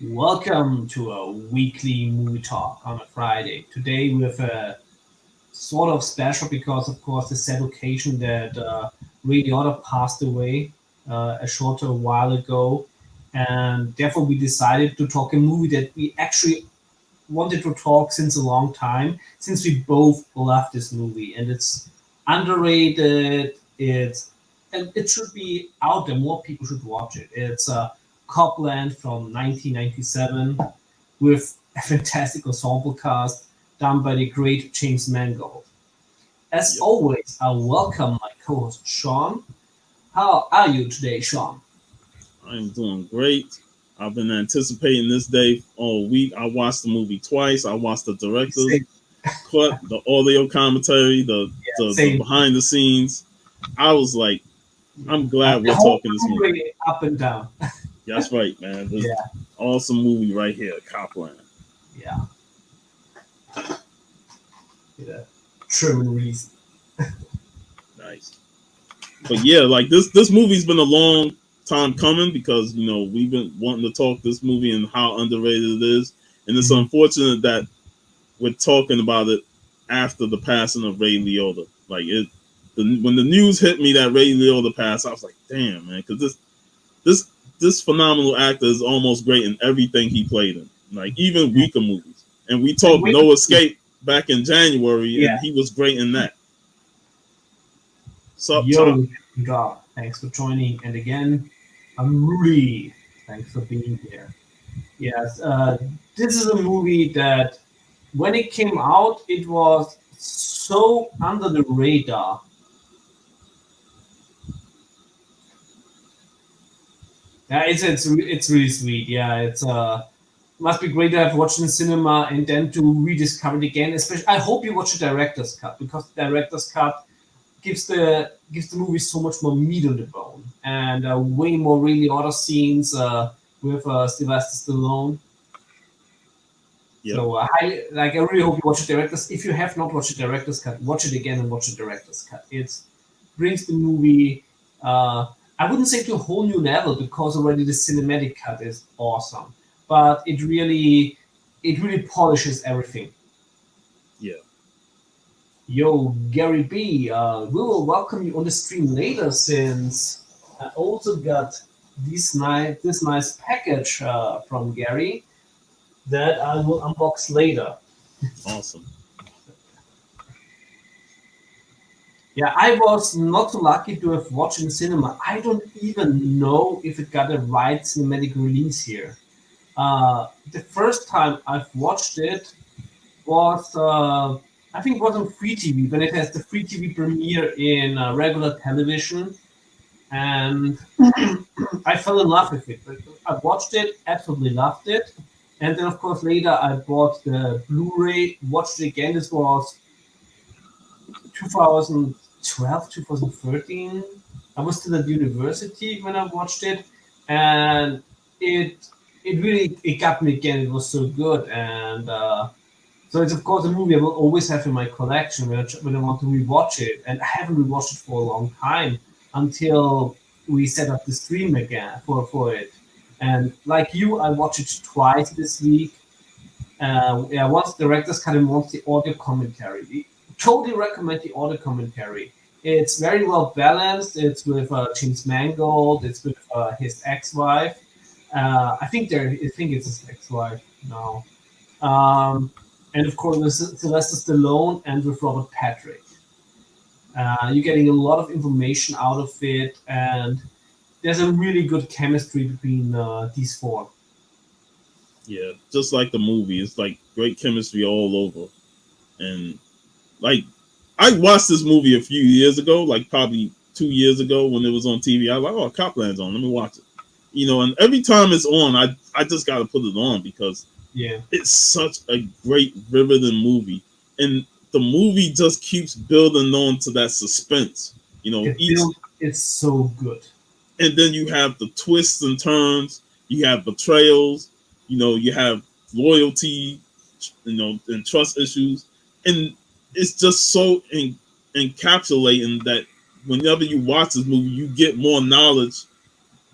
Welcome to a weekly movie talk on a Friday. Today we have a sort of special because, of course, the sad occasion that Ray Liotta passed away a short while ago, and therefore we decided to talk a movie that we actually wanted to talk since a long time, since we both love this movie, and it's underrated. It should be out there. More people should watch it. It's Copland from 1997 with a fantastic ensemble cast done by the great James Mangold. As Yep, always, I welcome my co-host Sean. How are you today, Sean? I'm doing great. I've been anticipating this day all week. I watched the movie twice. I watched the director's Same. cut, the audio commentary, Yeah, the same. behind the scenes. I was like, I'm glad The we're whole talking this movie. movie up and down. That's right, man. This Yeah, awesome movie right here, Copland. yeah. Yeah. German reason. Nice. But yeah, like this movie's been a long time coming because we've been wanting to talk this movie and how underrated it is, and it's Mhm. unfortunate that we're talking about it after the passing of Ray Liotta. When the news hit me that Ray Liotta passed, I was like, damn, man, because this this phenomenal actor is almost great in everything he played in, like even weaker movies. And we And talked wait, No Escape back in January, yeah, and he was great in that. Sup, Top? yo, God, thanks for joining. And again, I'm Rudy. Thanks for being here. Yes, this is a movie that when it came out, it was so under the radar. Yeah, it's really sweet. Yeah, it's must be great to have watched in cinema and then to rediscover it again. Especially, I hope you watch the director's cut because the director's cut gives the movie so much more meat on the bone and way more really other scenes with Sylvester Stallone. Yep. So I really hope you watch the director's. If you have not watched the director's cut, watch it again and watch the director's cut. It brings the movie. I wouldn't say to a whole new level because already the cinematic cut is awesome, but it really polishes everything. Yeah. Yo, Gary B, we will welcome you on the stream later since I also got this nice package from Gary that I will unbox later. Awesome. Yeah, I was not so lucky to have watched in cinema. I don't even know if it got a right cinematic release here. The first time I've watched it was I think it was on free TV when it has the free TV premiere in regular television, and I fell in love with it. I watched it, absolutely loved it, and then of course later I bought the Blu-ray, watched it again. This was 2012, 2013. I was still at university when I watched it, and it it got me again. It was so good, and so it's of course a movie I will always have in my collection when I want to rewatch it, and I haven't rewatched it for a long time until we set up the stream again for it. And like you, I watched it twice this week. Yeah, once the director's cut and once the audio commentary. Totally recommend the audio commentary. It's very well balanced. It's with James Mangold. It's with his ex-wife. I think it's his ex-wife now. And of course with Sylvester Stallone and with Robert Patrick. You're getting a lot of information out of it, and there's a really good chemistry between these four. Yeah. Just like the movie, it's like great chemistry all over. And like I watched this movie a few years ago, like probably 2 years ago when it was on TV. I was like, oh, Copland's on. Let me watch it. And every time it's on, I just got to put it on because Yeah, it's such a great, riveting movie, and the movie just keeps building on to that suspense. the Each build is so good. and then you have the twists and turns. You have betrayals. You have loyalty. And trust issues, and it's just so encapsulating that whenever you watch this movie, you get more knowledge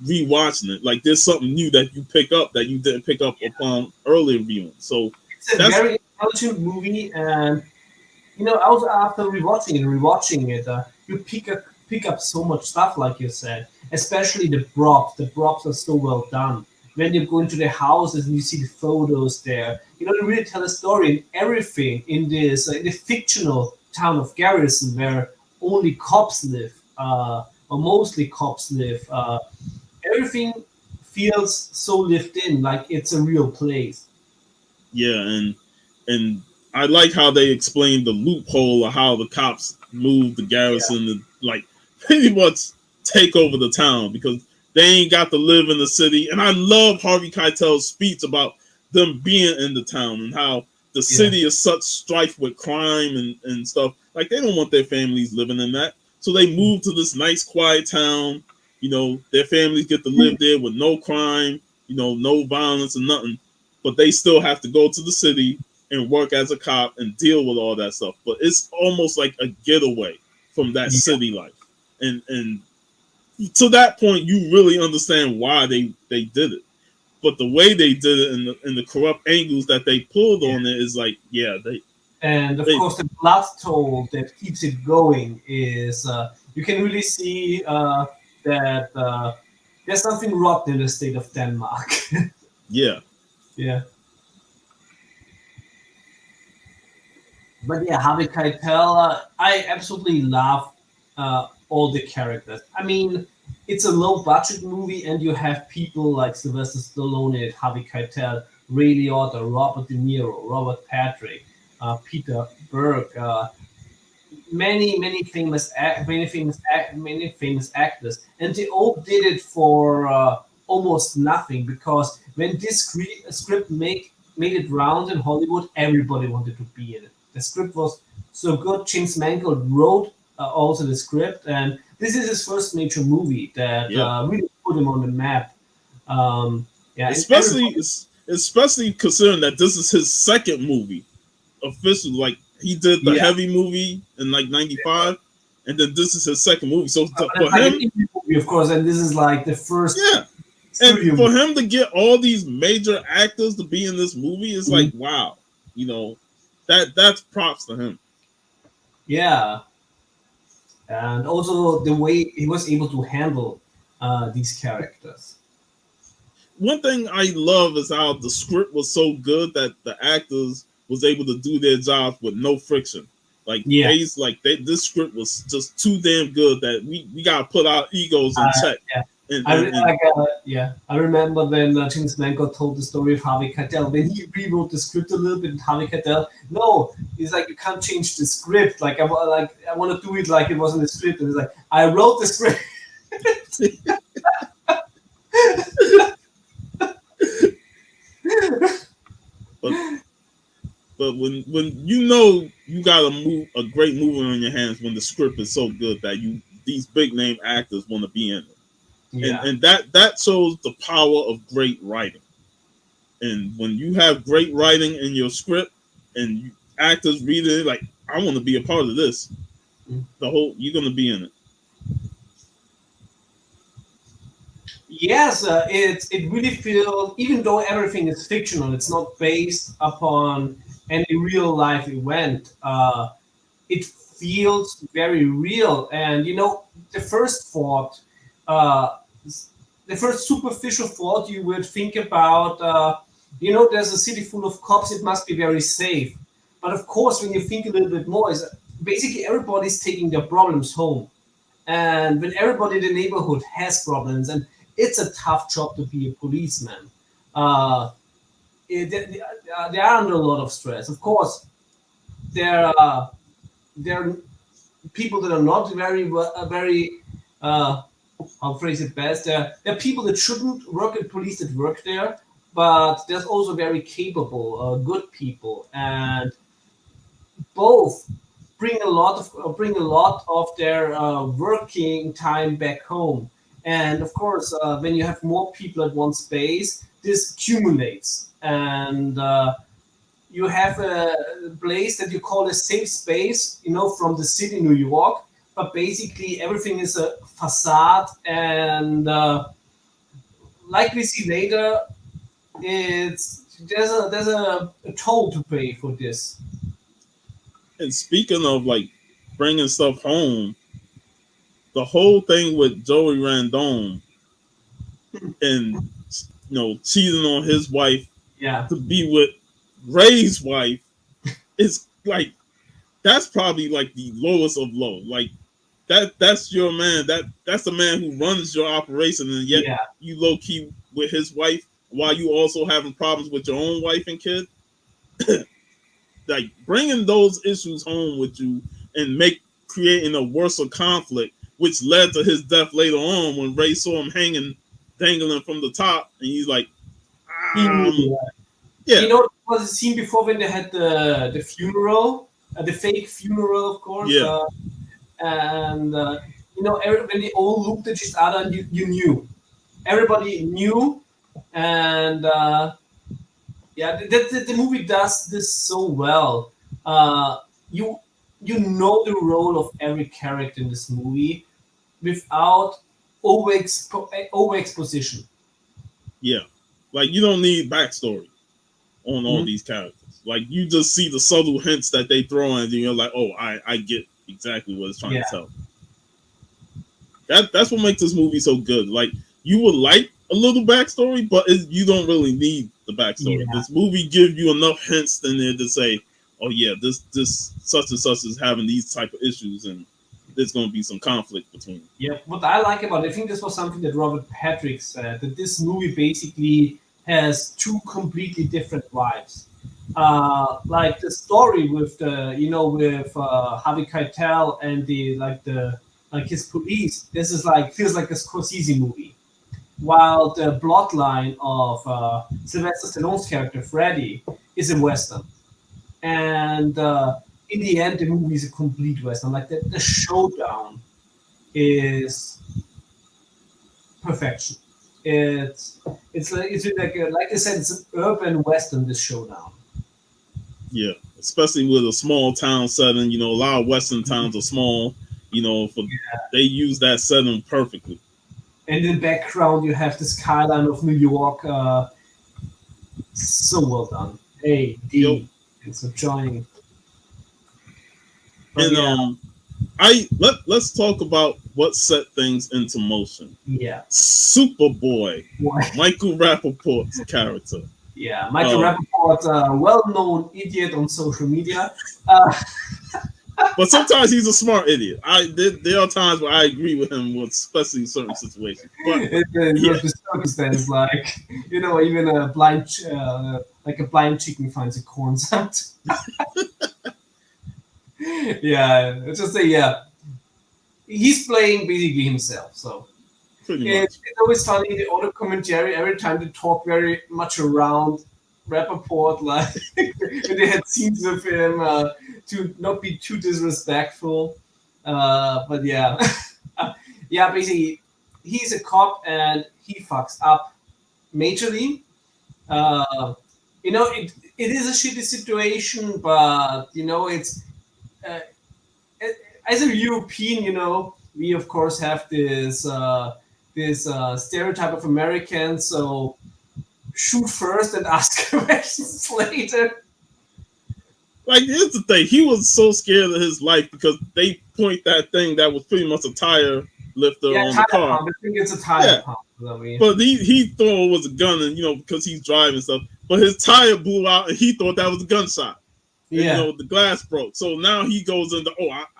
rewatching it. Like there's something new that you pick up that you didn't pick up upon earlier viewing. So It's a that's very intelligent movie, and also after rewatching it, you pick up so much stuff, like you said, especially the props. The props are so well done. When you go into the houses and you see the photos there, they really tell a story, and everything in the fictional town of Garrison, where only cops live, or mostly cops live. Everything feels so lived in, like it's a real place. yeah, and I like how they explained the loophole of how the cops moved the Yeah, garrison to like pretty much take over the town because they ain't got to live in the city. And I love Harvey Keitel's speech about them being in the town and how the yeah, city is such strife with crime and stuff. Like they don't want their families living in that. So they move to this nice quiet town. Their families get to live there with no crime, no violence and nothing. But they still have to go to the city and work as a cop and deal with all that stuff. But it's almost like a getaway from that yeah. city life. And to that point, you really understand why they did it. But the way they did it and the corrupt angles that they pulled Yeah. on it is like, yeah, And of they course, the blood toll that keeps it going is you can really see that there's something rotten in the state of Denmark. yeah, Yeah, but yeah, Harvey Keitel, I absolutely love all the characters. I mean, it's a low budget movie, and you have people like Sylvester Stallone, Harvey Keitel, Ray Liotta, Robert De Niro, Robert Patrick, Peter Berg. Many famous actors, and they all did it for almost nothing, because when this script made it round in Hollywood, everybody wanted to be in it. The script was so good. James Mangold wrote also the script, and this is his first major movie that yeah. really put him on the map. Yeah, and Especially everybody. especially considering that this is his second movie official. Like he did the Yeah, Heavy movie in like '95, and then this is his second movie. So but it's for like an him, indie movie, of course, and this is like the first yeah, and studio for movie. him to get all these major actors to be in this movie is like wow, you know, that's props to him. Yeah, and also the way he was able to handle these characters. One thing I love is how the script was so good that the actors was able to do their jobs with no friction. Like Yeah, this script was just too damn good that we gotta put our egos in check. yeah. And I and, re- and like yeah. I remember when James Mangold told the story of Harvey Keitel, when he rewrote the script a little bit. And Harvey Keitel, no, he's like, you can't change the script. I want to do it like it was in the script, and he's like, I wrote the script. but but when you got a great movie on your hands when the script is so good that these big name actors want to be in it. And Yeah, and that shows the power of great writing. And when you have great writing in your script and actors read it like I want to be a part of this, you're gonna be in it. yes, it really feels, even though everything is fictional, it's not based upon any real life event. It feels very real. And the first thought, uh, the first superficial thought you would think about, there's a city full of cops, it must be very safe. But of course, when you think a little bit more, is basically everybody's taking their problems home. And when everybody in the neighborhood has problems, and it's a tough job to be a policeman, uh, they are under a lot of stress. Of course, there are people that are not very I'll phrase it best. There are people that shouldn't work at police that work there, but there's also very capable, good people, and both bring a lot of their working time back home. And of course, when you have more people at one space, this accumulates, and you have a place that you call a safe space, from the city, New York, but basically everything is a facade, and like we see later, there's a toll to pay for this. And speaking of like bringing stuff home, the whole thing with Joey Randone and cheating on his wife Yeah, to be with Ray's wife is like that's probably like the lowest of low. Like that's your man. That's the man who runs your operation, and yet yeah, you low key with his wife while you also having problems with your own wife and kid. Like bringing those issues home with you and creating a worse conflict, which led to his death later on when Ray saw him hanging, dangling from the top, and he's like, he knew. yeah, You know, it was a scene before when they had the funeral, the fake funeral, of course, yeah, and when they all looked at each other, and you knew, everybody knew, and yeah, the movie does this so well. Uh, you you know the role of every character in this movie without over exposition. yeah. Like you don't need backstory on all Mhm. these characters. Like you just see the subtle hints that they throw in, and you're like, oh, I get exactly what it's trying Yeah, to tell. That's what makes this movie so good. Like you would like a little backstory, but you don't really need the backstory. yeah. This movie gives you enough hints in there to say, oh yeah, this such and such is having these type of issues, and there's going to be some conflict between them. Yeah, what I like about it, I think this was something that Robert Patrick said, that this movie basically has two completely different vibes. Like the story with Harvey Keitel and the his police. This is like feels like a Scorsese movie, while the plotline of Sylvester Stallone's character Freddy is a western. And in the end, the movie is a complete western. Like the showdown is perfection. Like I said, it's an urban western. This showdown. Yeah, especially with a small town setting. A lot of western towns are small. For they use that setting perfectly. And in the background, you have the skyline of New York. So well done. A Yo, D. It's a joining. But and yeah, let's talk about what set things into motion. yeah. Superboy, Why? Michael Rappaport's character. Yeah, Michael Uh, Rappaport, a well-known idiot on social media. Uh, but sometimes he's a smart idiot. There are times where I agree with him, especially in certain situations. But it yeah, was the circumstance, like even like a blind chicken finds a corn sometimes. Yeah, it's just yeah. He's playing basically himself, so pretty much. it's always funny in the auto commentary every time they talk very much around Rappaport, like when they had scenes with him to not be too disrespectful. But yeah, yeah, basically he's a cop and he fucks up majorly. Uh, it is a shitty situation, but it's uh, as a European, we of course have this stereotype of Americans. So shoot first and ask questions later. Like here's the thing, he was so scared of his life because they point that thing that was pretty much a tire lifter Yeah, on the tire car. pump. I think it's a tire Yeah, pump. I mean, but he thought it was a gun, and because he's driving stuff. But his tire blew out, and he thought that was a gunshot. And yeah, the glass broke. So now he goes into,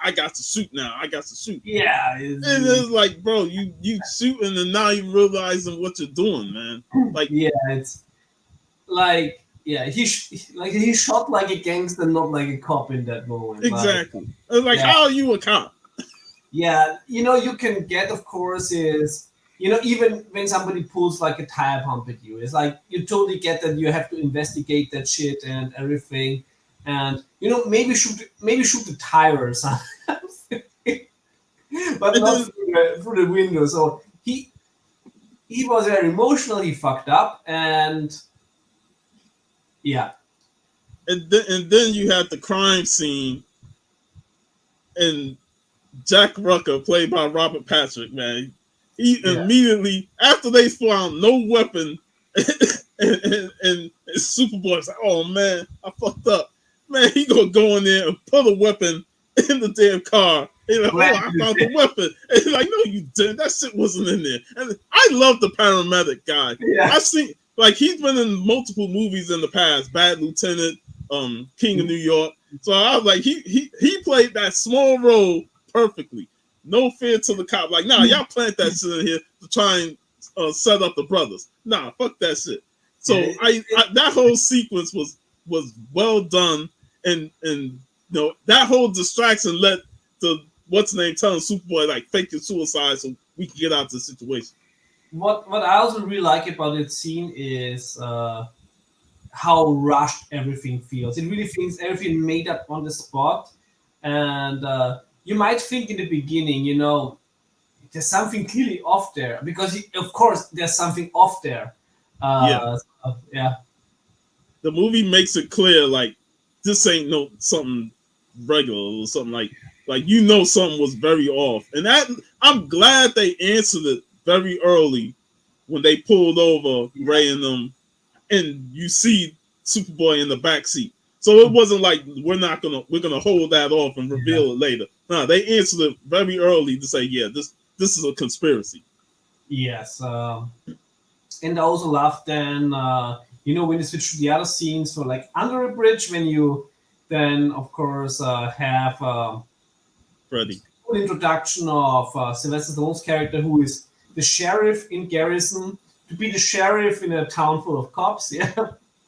I got to shoot now. I got to shoot. yeah. And it's like, bro, you shooting, and now you realizing what you're doing, man. Like, Yeah, it's like like he shot like a gangster, not like a cop in that moment. Like exactly. It's like, yeah, how are you a cop? yeah. You can get, of course, is even when somebody pulls like a tire pump at you, it's like you totally get that you have to investigate that shit and everything, and maybe shoot the tire or something, but And not then through the window. So he was very emotional. He fucked up, and yeah, and then you had the crime scene, and Jack Rucker, played by Robert Patrick, man. He Yeah. immediately, after they found no weapon, and Superboy's like, "Oh man, I fucked up." Man, he gonna go in there and put a weapon in the damn car. He's like, "Oh, I found the weapon." And he's like, "No, you didn't. That shit wasn't in there." And I love the paramedic guy. Yeah. I've seen, like, he's been in multiple movies in the past, Bad Lieutenant, King of New York. So I was like, he played that small role perfectly. No fear to the cop. Like, nah, y'all plant that shit in here to try and set up the brothers. Nah, fuck that shit. So Yeah. I that whole sequence was well done, and you know, that whole distraction led to what's the name telling Superboy like fake your suicide so we can get out of the situation. What I also really like about that scene is how rushed everything feels. It really feels everything made up on the spot, and you might think in the beginning, there's something clearly off there because of course there's something off there. Yeah, Yeah, the movie makes it clear like this ain't no something regular or something like you know something was very off, and that I'm glad they answered it very early when they pulled over yeah, Ray and them, and you see Superboy in the back seat. So it wasn't like we're gonna hold that off and yeah. reveal it later. No, they answered it very early to say, yeah, this is a conspiracy. Yes. And I also love then, when you switch to the other scenes, so like under a bridge, when you then, of course, have Freddy. full introduction of Sylvester Stallone's character, who is the sheriff in Garrison, to be the sheriff in a town full of cops. Yeah,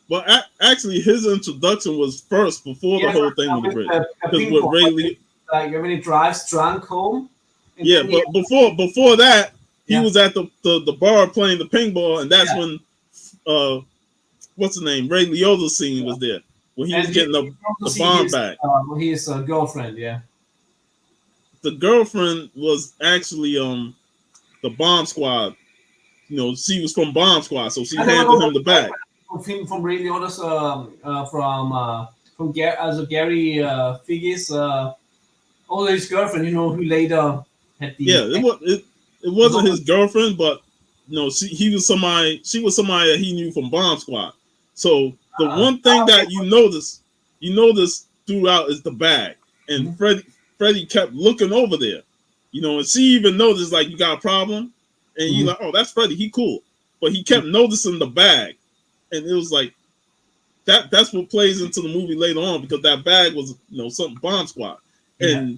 Well, actually, his introduction was first before the yeah, whole thing with the with bridge, a because ping with pong, Ray Lee, like when he drives drunk home, and yeah. then he, But before that, he yeah, was at the bar playing the ping ball, and that's yeah, when uh what's the name Ray Liotta's scene was there when he and was you getting also the see bomb back. his girlfriend. Yeah, The girlfriend was actually the bomb squad. You know, she was from bomb squad, so she and there was handed also him the bag. of him from Ray Liotta's from Gary Figgis, also his girlfriend, who later had Yeah, the it wasn't his girlfriend, but no, she was somebody that he knew from bomb squad. So the one thing okay. that you notice throughout is the bag, and Mhm. Freddie kept looking over there, you know, and she even noticed like you got a problem, and he Mhm. like, oh, that's Freddie, he cool, but he kept noticing the bag, and it was like that's what plays into the movie later on because that bag was something bomb squad, Yeah.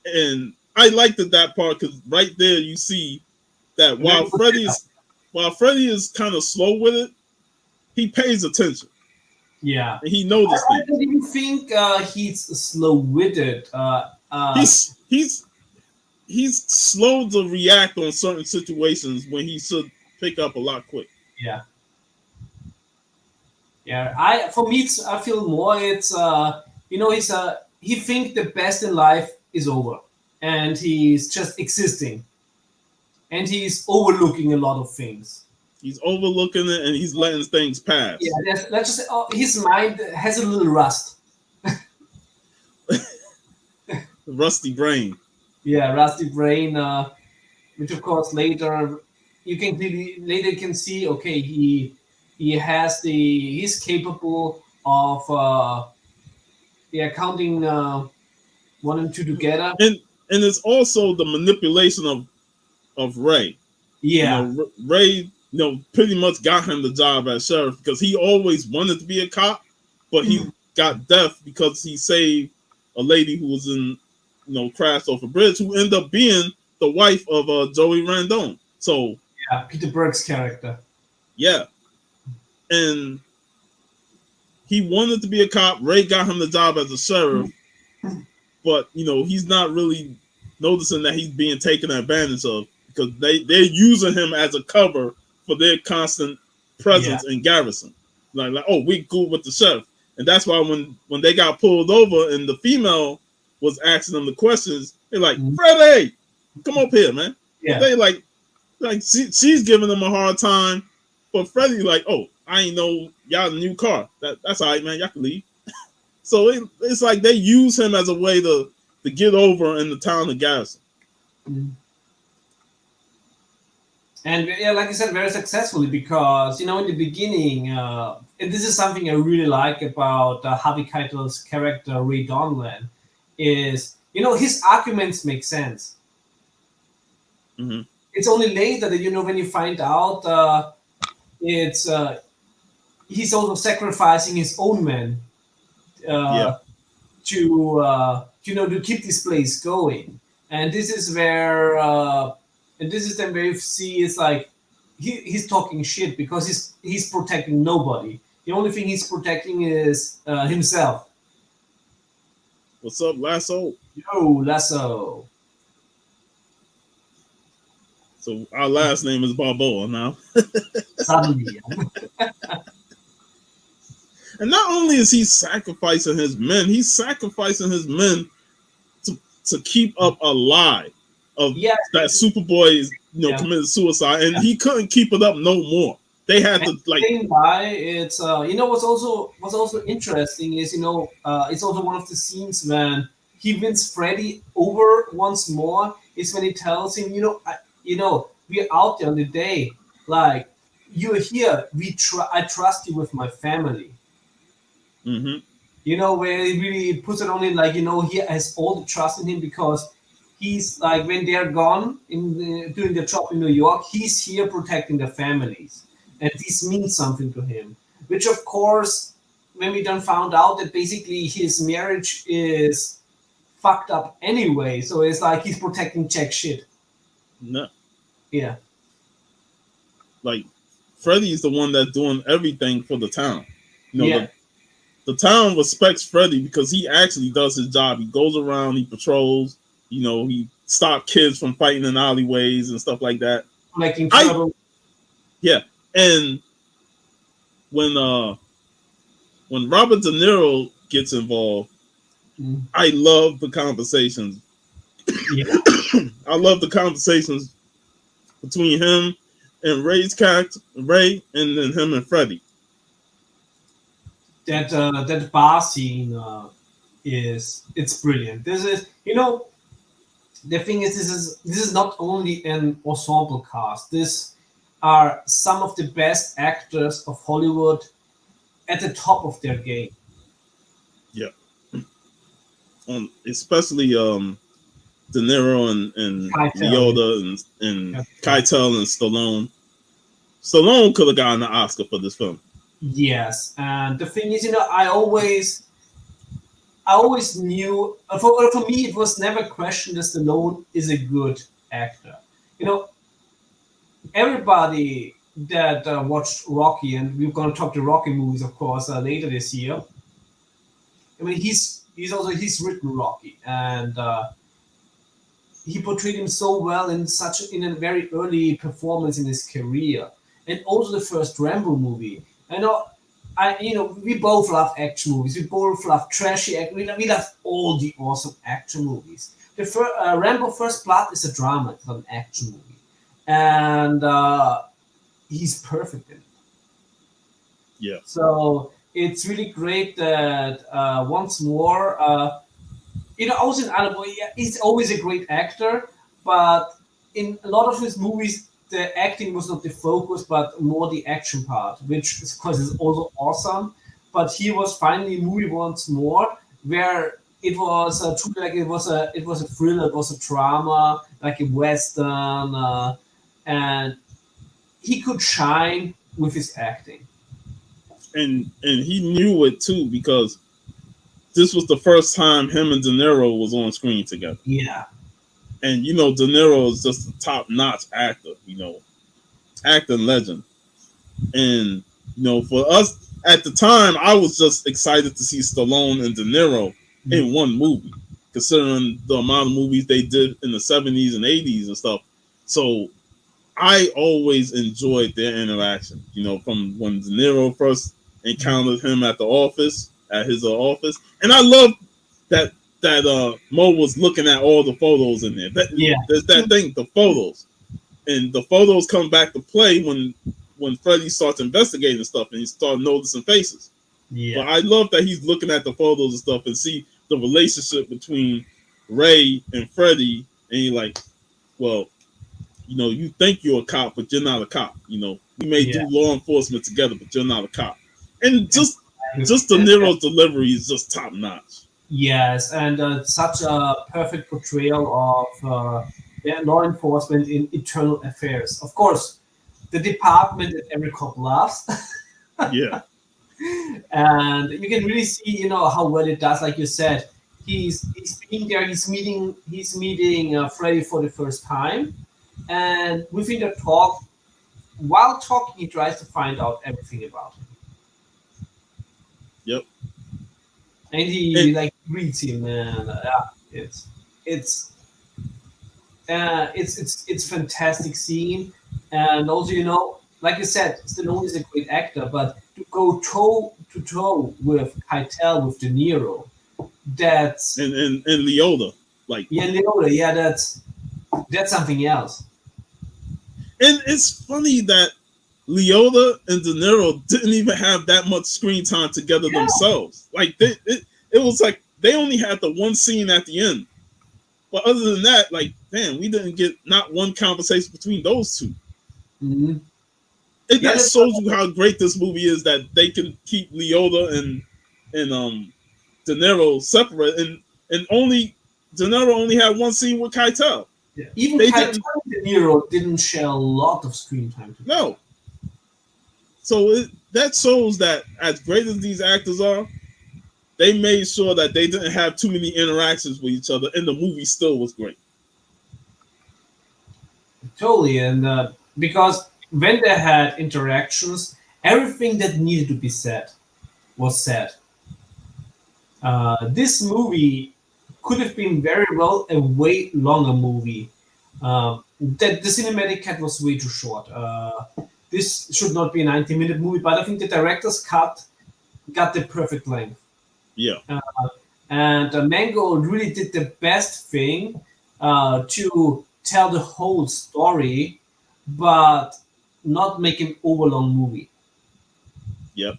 and I liked it that part because right there you see that Very good setup. while Freddie is kind of slow with it, he pays attention Yeah. and he I, noticed I things. don't even think he's slow-witted. He's he's he's slow to react on certain situations when he should pick up a lot quick. Yeah. Yeah. For me, I feel more. It's he think the best in life is over, and he's just existing, and he's overlooking a lot of things. He's overlooking it and he's letting things Yeah. pass. Let's just say, his mind has a little rust. Rusty brain. Yeah, rusty brain. Which of course later you can see, okay, he has he's capable of counting one and two together. And it's also the manipulation of Ray. You Yeah. know, Ray, pretty much got him the job as sheriff because he always wanted to be a cop, but he got deaf because he saved a lady who was in, crashed off a bridge, who ended up being the wife of Joey Randone. So Yeah, Peter Berg's character. yeah, and he wanted to be a cop. Ray got him the job as a sheriff, but he's not really noticing that he's being taken advantage of because they're using him as a cover for their constant Yeah. presence in Garrison. Like oh, we cool with the sheriff, and that's why when they got pulled over and the female was asking them the questions, they're like, Mhm. Freddie, come up here, man. But Yeah. they like she's giving them a hard time, but Freddie like, oh, I ain't know y'all new car. That's all right, man. Y'all can leave. So it's like they use him as a way to get over in the town of Garrison. Mhm. And yeah, like I said, very successfully because in the beginning, and this is something I really like about Harvey Keitel's character Ray Donlan, is his arguments make sense. Hmm. It's only later that when you find out it's he's also sacrificing his own men Yeah. uh, to keep this place going. And this is where and this is then where you see it's like he's talking shit because he's protecting nobody. The only thing he's protecting is himself. What's up, Lasso? Yo, Lasso. So our last name is Balboa now. Suddenly. And not only is he sacrificing his men, he's sacrificing his men to keep up a lie of Yeah, that Superboy yeah. committed suicide, and he couldn't keep it up no more. They had And to like, saying why it's what's also interesting is it's also one of the scenes when he wins Freddy over once more is when he tells him we're out there on the day, like you're here, I trust you with my family. hmm Where he really puts it on it, like he has all the trust in him because he's like when they're gone doing their job in New York, he's here protecting their families, and this means something to him. Which of course, when we then found out that basically his marriage is fucked up anyway, so it's like he's protecting Jack shit. no, Yeah, like Freddy's the one that's doing everything for the town. You know, yeah, the town respects Freddy because he actually does his job. He goes around, he patrols. He stopped kids from fighting in alleyways and stuff like that. making I trouble. Yeah, and when when Robert De Niro gets involved, Mm. I love the conversations. Yeah, I love the conversations between him and Ray's character, Ray, and then him and Freddy. that bar scene it's brilliant. This is the thing is this is not only an ensemble cast. This are some of the best actors of Hollywood at the top of their game. Yeah, especially De Niro and Keitel, Leota and yeah. Keitel and Stallone. Stallone could have gotten an Oscar for this film. Yes, and the thing is, I always knew for me it was never questioned that Stallone is a good actor. You know, everybody that watched Rocky, and we're going to talk the Rocky movies, of course, later this year. I mean, he's written Rocky, and he portrayed him so well in a very early performance in his career, and also the first Rambo movie. I know, we both love action movies. We both love trashy action. We love all the awesome action movies. Rambo First Blood is a drama. It's not an action movie, and he's perfect in it. Yeah, So it's really great that once more, also in Attaboy, yeah, he's always a great actor, but in a lot of his movies, the acting was not the focus, but more the action part, which of course is also awesome. But he was finally a movie once more where it was truly like it was a thriller, it was a drama, like a western, and he could shine with his acting. and he knew it too because this was the first time him and De Niro was on screen together. Yeah. And De Niro is just a top notch actor, acting legend. And for us at the time, I was just excited to see Stallone and De Niro in one movie, considering the amount of movies they did in the 70s and 80s and stuff. So I always enjoyed their interaction, from when De Niro first encountered him at his office. And I love that Mo was looking at all the photos in there. Yeah. There's that thing, the photos. And the photos come back to play when Freddy starts investigating stuff and he starts noticing faces. Yeah. But I love that he's looking at the photos and stuff and see the relationship between Ray and Freddy, and you're like, well, you think you're a cop, but you're not a cop. We may Yeah. do law enforcement together, but you're not a cop. And And, just De Niro's delivery is just top notch. yes, and such a perfect portrayal of law enforcement in internal affairs. Of course, the department that every cop loves. Yeah, And you can really see, how well it does. Like you said, he's being there. He's meeting Freddy for the first time, and within the talk, while talking, he tries to find out everything about him, yep. and he And like reads him, and it's it's it's fantastic scene, and also like you said, Stallone is a great actor, but to go toe to toe with Keitel with De Niro, that's and Leota, like, yeah, Leota, yeah, that's something else. and it's funny that Leota and De Niro didn't even have that much screen time together Yeah. themselves. Like it was like they only had the one scene at the end. But other than that, like, damn, we didn't get not one conversation between those two. Mhm. And Yeah, that shows you how great this movie is that they can keep Leota and De Niro separate, and only De Niro only had one scene with Keitel. yeah. Even They Keitel didn't and De Niro didn't share a lot of screen time together. no. So that shows that as great as these actors are, they made sure that they didn't have too many interactions with each other, and the movie still was great. Totally, and because when they had interactions, everything that needed to be said was said. This movie could have been very well a way longer movie. That the cinematic cut was way too short. This should not be a 90-minute movie, but I think the director's cut got the perfect length. Yeah, And Mangold really did the best thing to tell the whole story, but not make an overlong movie. yep.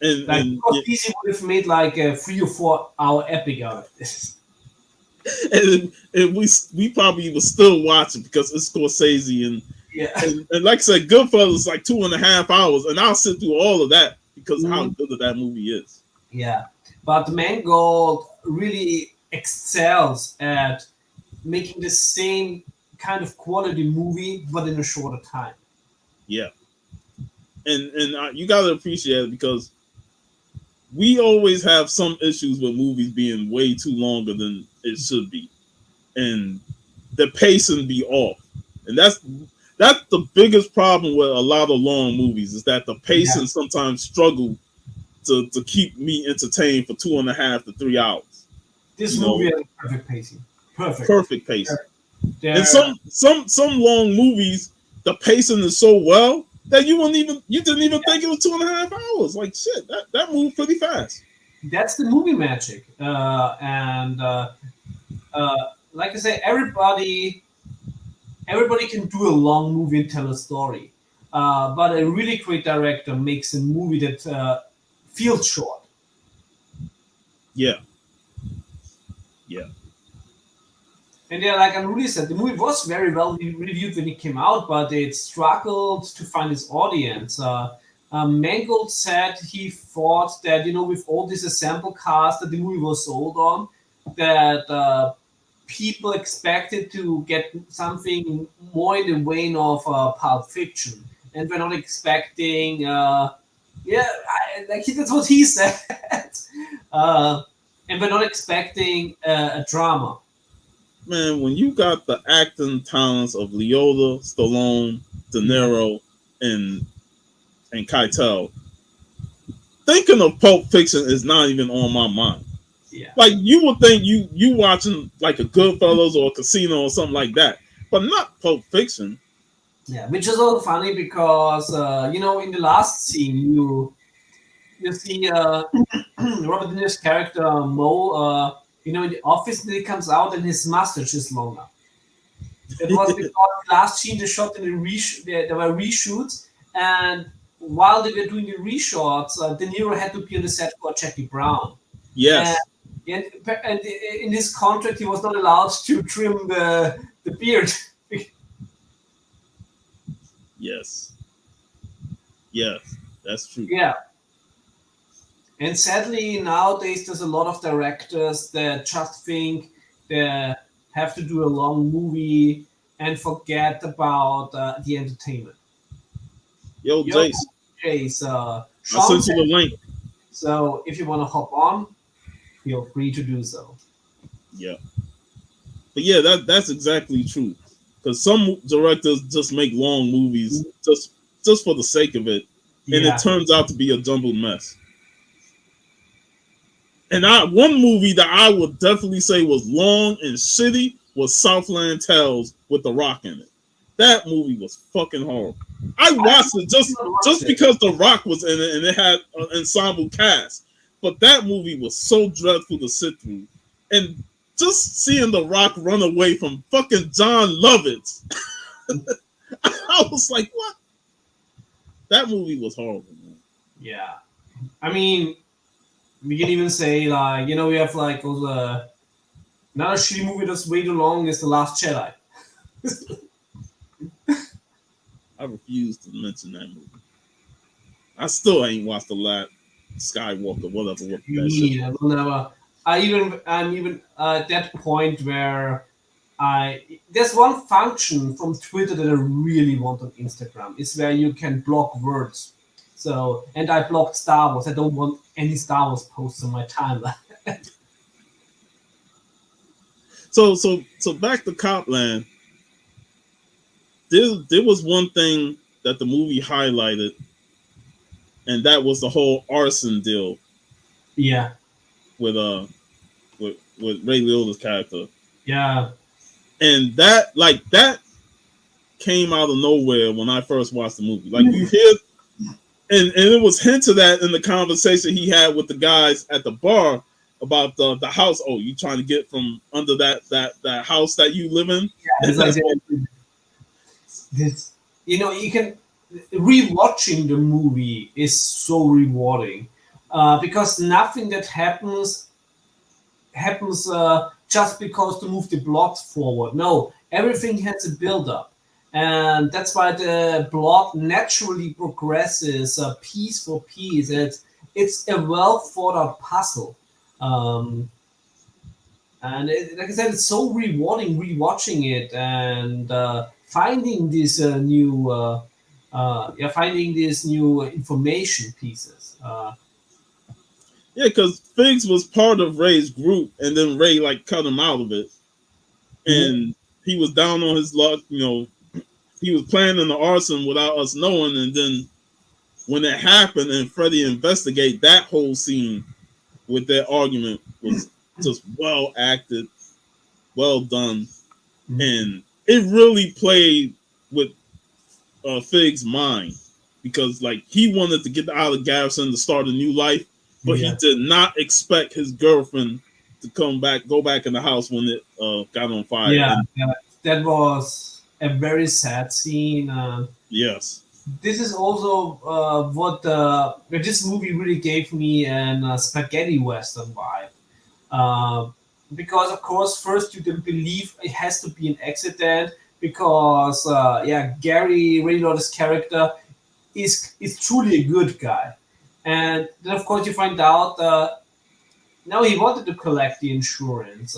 And Like, and because easy would have made like a 3 or 4 hour epic out of this. and we probably will still watch it because it's Scorsese Yeah. and like I said, Goodfellas is like 2.5 hours, and I'll sit through all of that because of how Mhm. good that movie is. Yeah. But Mangold really excels at making the same kind of quality movie, but in a shorter time. Yeah, and you gotta appreciate it because we always have some issues with movies being way too longer than it should be, and the pacing be off, and that's the biggest problem with a lot of long movies is that the Yeah. pacing sometimes struggle to keep me entertained for 2.5 to 3 hours. This You movie know, has perfect pacing. Perfect. perfect pacing. And There, some long movies, the pacing is so well that you didn't even think it was 2.5 hours. Like shit, that moved pretty fast. that's the movie magic. And like I say, everybody can do a long movie and tell a story. But a really great director makes a movie that feels short. Yeah, yeah, And yeah, like Anruli said, the movie was very well reviewed when it came out, but it struggled to find its audience. Mangold said he thought that, with all this ensemble cast that the movie was sold on, that people expected to get something more in the vein of Pulp Fiction. And we're not expecting, that's what he said. uh, and we're not expecting a drama. man. When you got the acting talents of Leota, Stallone, De Yeah. Niro, and Keitel, thinking of Pulp Fiction is not even on my mind. Yeah. Like you would think you watching like a Goodfellas or a Casino or something like that, but not Pulp Fiction. Yeah, which is also funny because in the last scene you see Robert De Niro's character Mo, in the office, and he comes out and his mustache is longer. That was because the last scene they shot in there were reshoots, and while they were doing the reshots, De Niro had to be on the set for Jackie Brown, and, Yes, and in his contract he was not allowed to trim the beard. Yes. Yes. That's true. Yeah. And sadly, nowadays there's a lot of directors that just think they have to do a long movie and forget about the entertainment. Yo, Yo, Jace, Chase, I Sean sent you said, the link. so if you want to hop on, feel free to do so. Yeah. But yeah, that's exactly true. Because some directors just make long movies just for the sake of it, and it Yeah, turns out to be a jumbled mess. And one movie that I would definitely say was long and shitty was Southland Tales with The Rock in it. That movie was fucking horrible. I I watched it not watched just it. because The Rock was in it and it had an ensemble cast. But that movie was so dreadful to sit through. And just seeing The Rock run away from fucking John Lovitz, I was like, what? That movie was horrible, man. Yeah, I mean, we can even say like we have like also another shitty movie that's way too long is The Last Jedi. I refuse to mention that movie. I still ain't watched the last Skywalker, whatever what that shit Me, I was. will never. I'm even at that point where there's one function from Twitter that I really want on Instagram. It's where you can block words. So, and I blocked Star Wars. I don't want any Star Wars posts on my timeline. So back to Copland. There was one thing that the movie highlighted, and that was the whole arson deal Yeah, with with Ray Liotta's character, yeah, and that came out of nowhere when I first watched the movie. Like you hear, and it was hinted at in the conversation he had with the guys at the bar about the house. Oh, you trying to get from under that house that you live in? yeah. It's like this. You can rewatching the movie is so rewarding because nothing that happens just because to move the plot forward. No, everything has a build up, and that's why the plot naturally progresses piece for piece. It's a well thought out puzzle, um, and like I said, it's so rewarding rewatching it and finding these finding these new information pieces. Yeah, because Figs was part of Ray's group, and then Ray like cut him out of it, Mhm. and he was down on his luck. He was planning the arson without us knowing, and then when it happened, and Freddie investigate that whole scene with their argument was just well acted, well done, and it really played with Fig's mind because like he wanted to get out of Garrison to start a new life, but he Yeah. did not expect his girlfriend to go back in the house when it got on fire. Yeah, And yeah, that was a very sad scene. yes, This is also what this movie really gave me an spaghetti western vibe. Uh, because of course, first you didn't believe it has to be an accident because Gary Ray Liotta's character is truly a good guy, and then of course you find out no, he wanted to collect the insurance.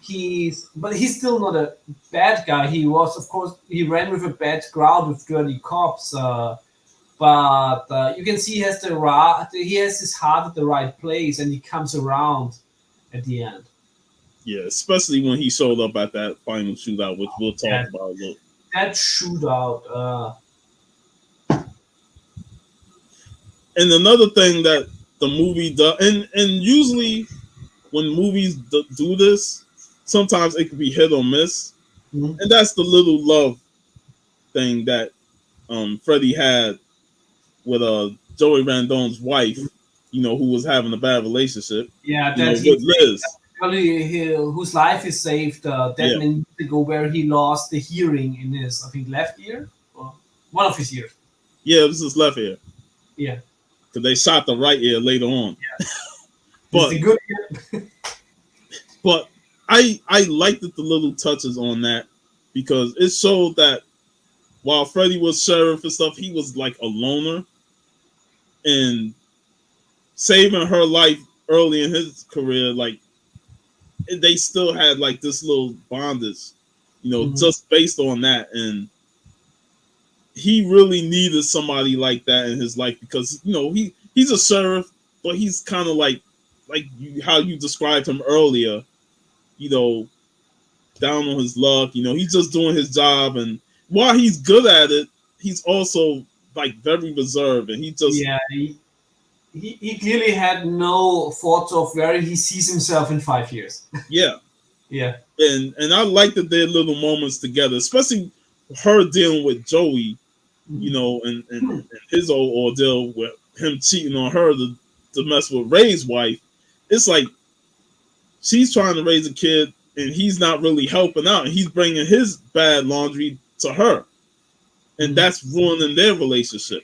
He's still not a bad guy. He was, of course, he ran with a bad crowd with dirty cops. But you can see he has his heart at the right place, and he comes around at the end. yeah, especially when he showed up at that final shootout, which we'll talk That about a little. that shootout. And another thing that the movie does, and usually when movies do this, sometimes it can be hit or miss, Mhm. and that's the little love thing that Freddie had with Joey Randon's wife, who was having a bad relationship, Yeah, that he with Liz. whose life is saved that Yeah, many years ago, where he lost the hearing in his, I think, left ear, or one of his ears. yeah, this is left ear Yeah, because they shot the right ear later on. it's But the good ear. but I liked the little touches on that because it showed that while Freddy was sheriff and stuff, he was like a loner, and saving her life early in his career, like they still had like this little bondage, just based on that. And he really needed somebody like that in his life because he's a sheriff, but he's kind of like how you described him earlier, you know, down on his luck. He's just doing his job, and while he's good at it, he's also like very reserved, and he just Yeah, he clearly had no thoughts of where he sees himself in 5 years. yeah. Yeah. And I like that their little moments together, especially her dealing with Joey, and his old ordeal with him cheating on her to mess with Ray's wife. It's like she's trying to raise a kid and he's not really helping out, and he's bringing his bad laundry to her, and that's ruining their relationship.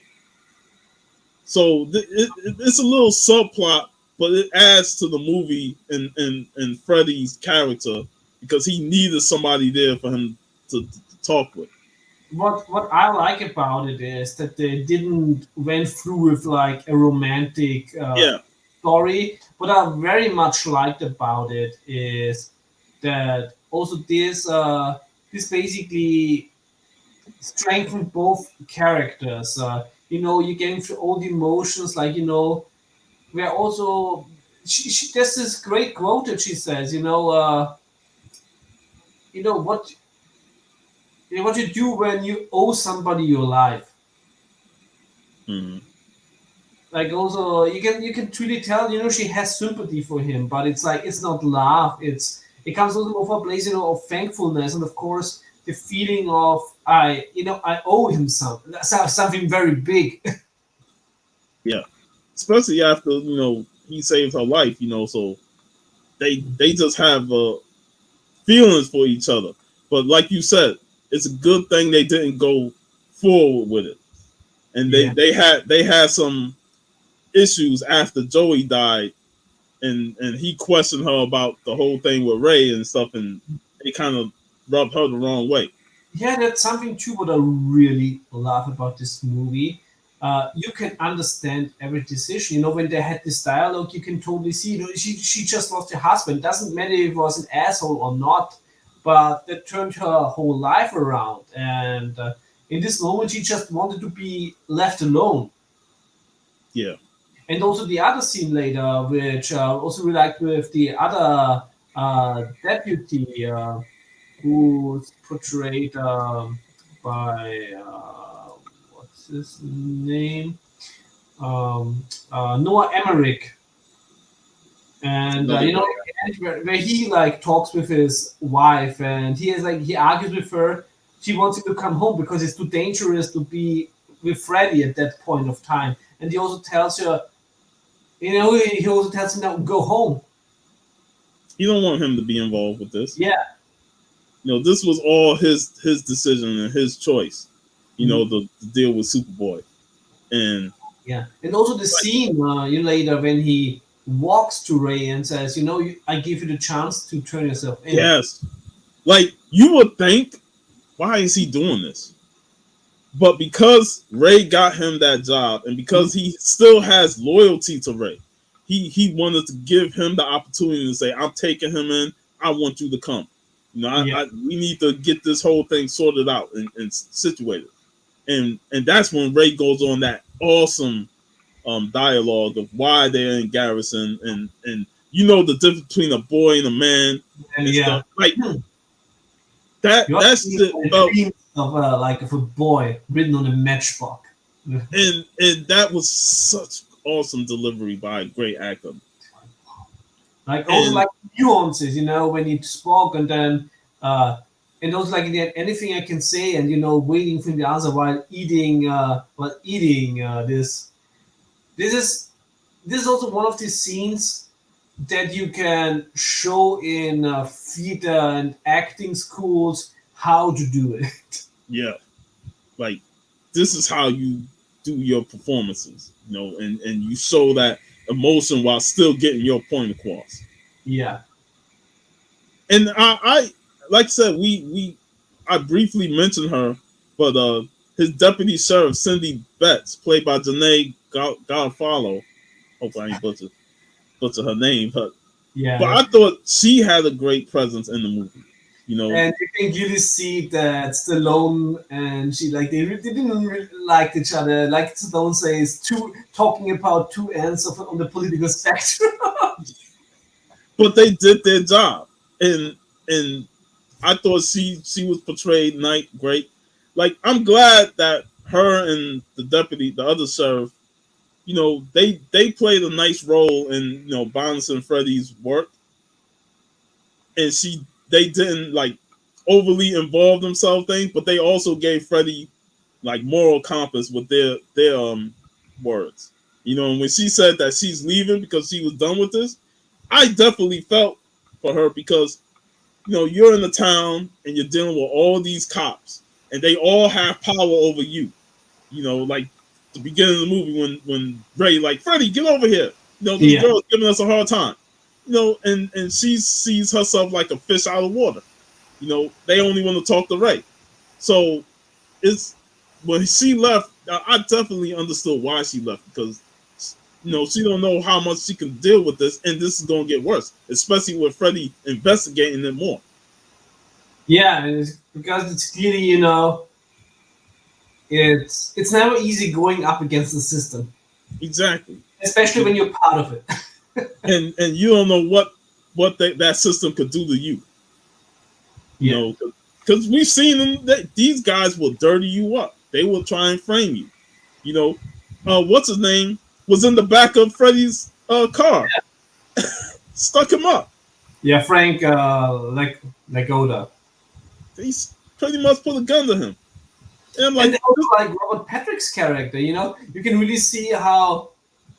So it's a little subplot, but it adds to the movie and Freddy's character because he needed somebody there for him to talk with. What I like about it is that they didn't went through with like a romantic Yeah. story. What I very much liked about it is that also this basically strengthened both characters. You're getting through all the emotions, like where also there's this great quote that she says, you know what what you do when you owe somebody your life. Mm-hmm. Like also you can truly tell, she has sympathy for him, but it's like it's not love. It comes also of a place, of thankfulness, and of course the feeling of I owe him something very big. Yeah. Especially after, he saved her life, so they just have feelings for each other. But like you said, it's a good thing they didn't go forward with it. And Yeah. they had some issues after Joey died, and he questioned her about the whole thing with Ray and stuff, and it kind of rubbed her the wrong way. Yeah, that's something too. What I really love about this movie, you can understand every decision. When they had this dialogue, you can totally see. She just lost her husband. Doesn't matter if he was an asshole or not, but that turned her whole life around. And in this moment, she just wanted to be left alone. Yeah. And also the other scene later, which also we liked with the other deputy. Who's portrayed by what's his name? Noah Emmerich, and where he like talks with his wife, and he argues with her. She wants him to come home because it's too dangerous to be with Freddy at that point of time, and he also tells her, he also tells him now go home. You don't want him to be involved with this. Yeah. This was all his decision and his choice. The deal with Superboy, and yeah, and also the scene later when he walks to Ray and says, I give you the chance to turn yourself in. Yes, like you would think, why is he doing this? But because Ray got him that job, and because he still has loyalty to Ray, he wanted to give him the opportunity to say, I'm taking him in. I want you to come. We need to get this whole thing sorted out and situated. And that's when Ray goes on that awesome dialogue of why they're in Garrison, and the difference between a boy and a man and stuff. Like that's the of a boy written on a matchbox. and that was such awesome delivery by a great actor. Like also like nuances, when he spoke, and then and also like anything I can say, and waiting for the answer while eating this. This is also one of these scenes that you can show in theater and acting schools how to do it. Yeah, like this is how you do your performances, and you show that emotion while still getting your point across. Yeah. And I like I said, I briefly mentioned her, but his deputy sheriff Cindy Betts, played by Janae Garofalo. Hope I ain't butcher her name, but Yeah. I thought she had a great presence in the movie. You know, And you can really see that Stallone and she they didn't really like each other. Like Stallone says, two talking about two ends on the political spectrum. but they did their job, and I thought she was portrayed great. Like I'm glad that her and the deputy, the other sheriff, they played a nice role in balancing Freddie's work, and they didn't like overly involve themselves things, but they also gave Freddie like moral compass with their words. And when she said that she's leaving because she was done with this, I definitely felt for her because you're in the town and you're dealing with all these cops and they all have power over you. Like the beginning of the movie when Ray like Freddie, get over here. This Yeah. girl's giving us a hard time. And she sees herself like a fish out of water. They only want to talk to Ray. So it's when she left, I definitely understood why she left because she don't know how much she can deal with this, and this is gonna get worse, especially with Freddie investigating it more. Yeah, and because it's clearly, it's never easy going up against the system, Exactly. especially when you're part of it. And you don't know what that system could do to you. Yeah. Because we've seen them that these guys will dirty you up. They will try and frame you. What's his name was in the back of Freddie's car, stuck him up. Yeah, Frank Lagoda. He's pretty much put a gun to him. And I'm And like, also like Robert Patrick's character, you can really see how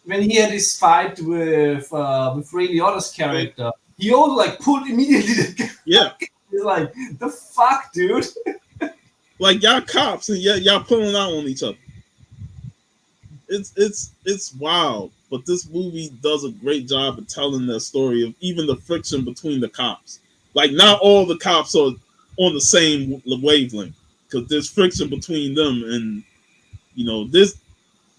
when he had his fight with Ray Liotta's character, he also like pulled immediately the gun. yeah, He's like, the fuck, dude. like y'all cops and y'all pulling out on each other. It's wild, but this movie does a great job of telling the story of even the friction between the cops. Like not all the cops are on the same wavelength because there's friction between them, and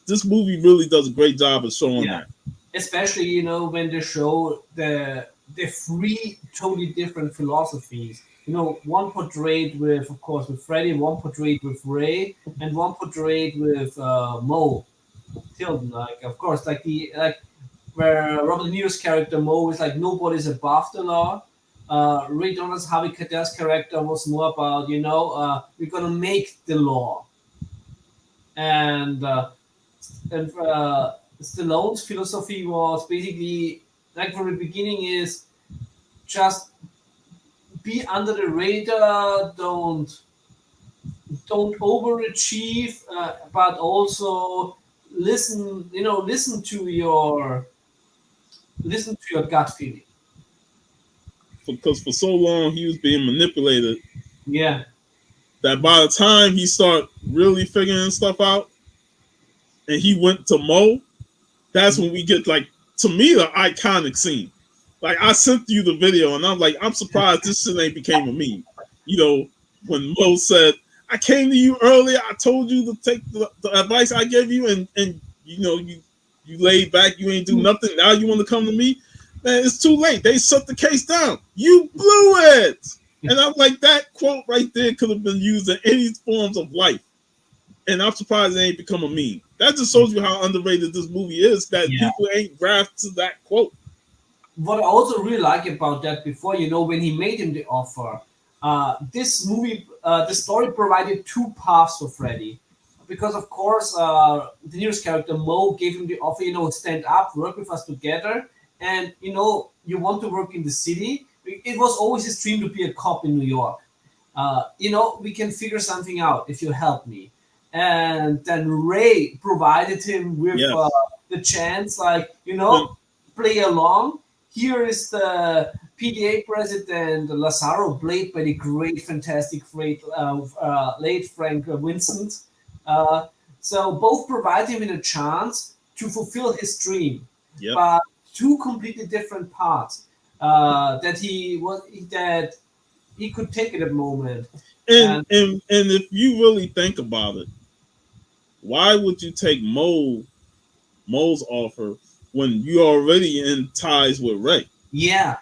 this movie really does a great job of showing Yeah. that. Especially, when they show the three totally different philosophies. One portrayed with, of course, with Freddy, one portrayed with Ray, and one portrayed with Mo Tilden. Like, of course, like where Robert De Niro's character Mo is like nobody's above the law. Ray Donald's Harvey Keitel's character was more about we're gonna make the law, and Stallone's philosophy was basically like from the beginning is just be under the radar, don't overachieve, but also listen to your gut feeling. Because for so long he was being manipulated Yeah, that by the time he started really figuring stuff out and he went to Mo, that's when we get like to me the iconic scene. Like I sent you the video and I'm like, I'm surprised this shit ain't became a meme. When Mo said, I came to you earlier, I told you to take the advice I gave you and you laid back, you ain't do nothing. Now you want to come to me? Man, it's too late. They shut the case down. You blew it. And I'm like, that quote right there could have been used in any forms of life. And I'm surprised it ain't become a meme. That just shows you how underrated this movie is, that yeah. people ain't grasped to that quote. What I also really like about that before, when he made him the offer, this movie, the story provided two paths for Freddy. Because, of course, De Niro's character Mo gave him the offer, stand up, work with us together. And, you want to work in the city. It was always his dream to be a cop in New York. We can figure something out if you help me. And then Ray provided him with Yes. the chance, play along. Here is the PDA president Lazaro, played by the great, fantastic, late Frank Vincent. So both provide him a chance to fulfill his dream, Yep. but two completely different paths that he could take at the moment. And And and if you really think about it, why would you take Mo's offer when you're already in ties with Ray? yeah,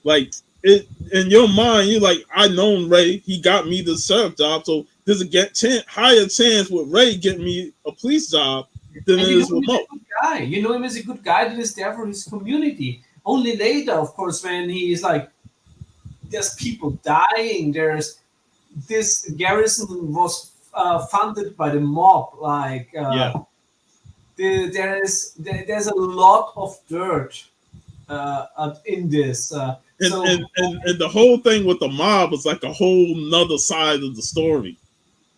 Like it in your mind, you're like, I known Ray. He got me the sheriff job, so there's a higher chance with Ray getting me a police job than and it you know is him with as Mo. a good guy. You know him as a good guy that is there for his community. Only later, of course, when he is like, there's people dying. There's this garrison was funded by the mob. Like Yeah, there's a lot of dirt in this. So and the whole thing with the mob was like a whole nother side of the story.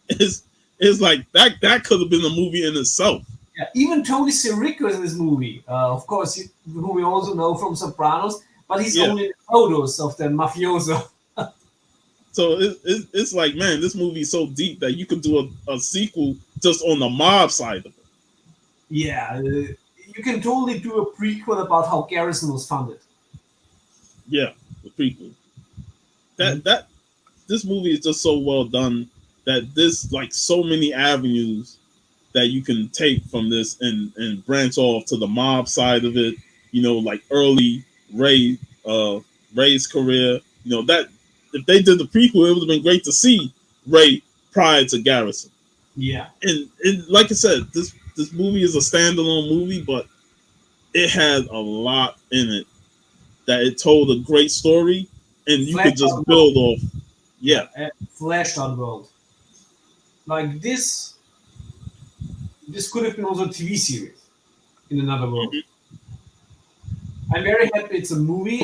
It's it's like that could have been a movie in itself. yeah, even Tony Sirico is in this movie. Of course, who we also know from Sopranos, but he's Yeah. only in the photos of the mafioso. So it's like, man, this movie is so deep that you could do a sequel just on the mob side of it. Yeah, you can totally do a prequel about how Garrison was funded. Yeah, the prequel. Mhm. That this movie is just so well done that this like so many avenues that you can take from this and branch off to the mob side of it. You know, like early Ray Ray's career. You know that if they did the prequel, it would have been great to see Ray prior to Garrison. Yeah, And like I said, this movie is a standalone movie, but it had a lot in it that it told a great story, and you Flash could just out world. build off. Yeah, Yeah, Flash out world. Like this could have been also a TV series in another world. mhm. I'm very happy it's a movie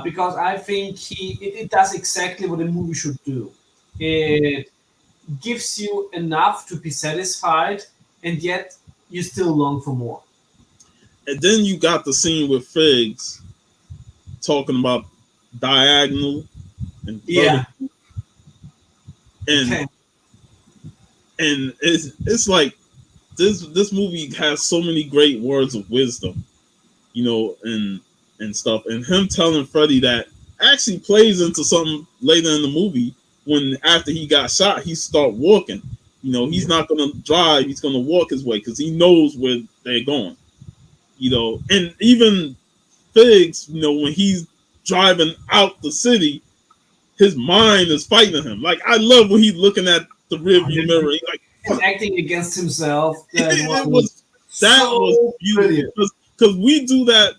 because I think it does exactly what a movie should do. It gives you enough to be satisfied, and yet you still long for more. And then you got the scene with Figs talking about diagonal and Yeah, vertical, and okay. it's like this movie has so many great words of wisdom, you know, and stuff. And him telling Freddie that actually plays into something later in the movie when after he got shot, he start walking. You know, he's Yeah, not gonna drive; he's gonna walk his way because he knows where they're going. You know, and even Figs, you know, when he's driving out the city, his mind is fighting him. Like I love when he's looking at the rearview mirror. He's like, and acting against himself. That it was was that was so beautiful brilliant. because we do that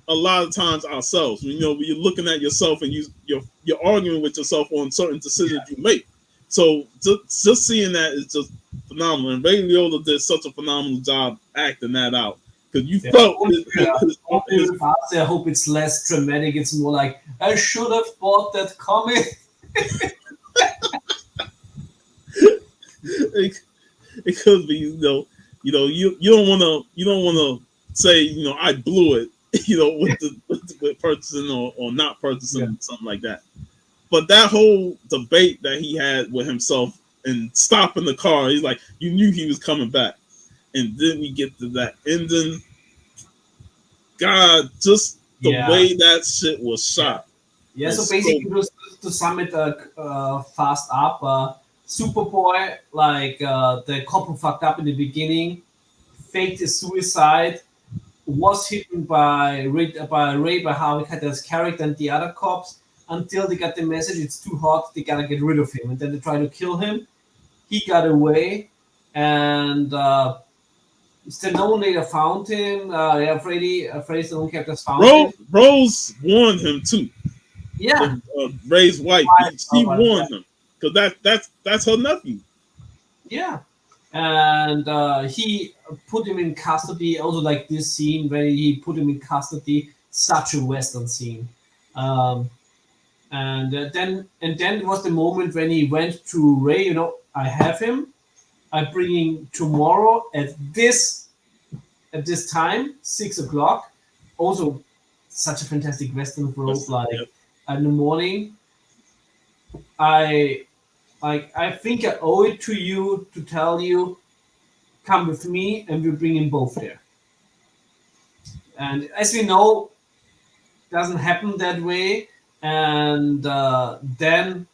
a lot of times ourselves. You know, when you're looking at yourself and you're arguing with yourself on certain decisions you make. So just seeing that is just phenomenal. And Ray Liotta did such a phenomenal job acting that out because you Yeah. felt Only with us, I hope it's less dramatic. It's more like I should have bought that comic. it, it could be, you don't want to say, I blew it, with purchasing or not Yeah. purchasing something like that. But that whole debate that he had with himself and stopping the car, he's like, you knew he was coming back, and then we get to that ending. God, just the Yeah. way that shit was Yeah. shot Yeah. So was so. basically, just to sum it fast up, Superboy, like the cop who fucked up in the beginning, faked his suicide, was hidden by Ray, by Harvey Keitel's character and the other cops until they got the message it's too hot, they gotta get rid of him, and then they try to kill him. He got away, and Stallone later found him. Yeah, Freddy Stallone characters found him. Rose warned him too. Yeah, Ray's wife, she yeah, warned him because that's her nephew. yeah. And he put him in custody. Also, like this scene where he put him in custody, such a western scene. Um, and then was the moment when he went to Ray. I have him. I bring him tomorrow at this time, 6 o'clock. Also, such a fantastic western rope. Like Yep. in the morning, I I think I owe it to you to tell you, come with me, and we'll bring him both there. And as we know, doesn't happen that way. And then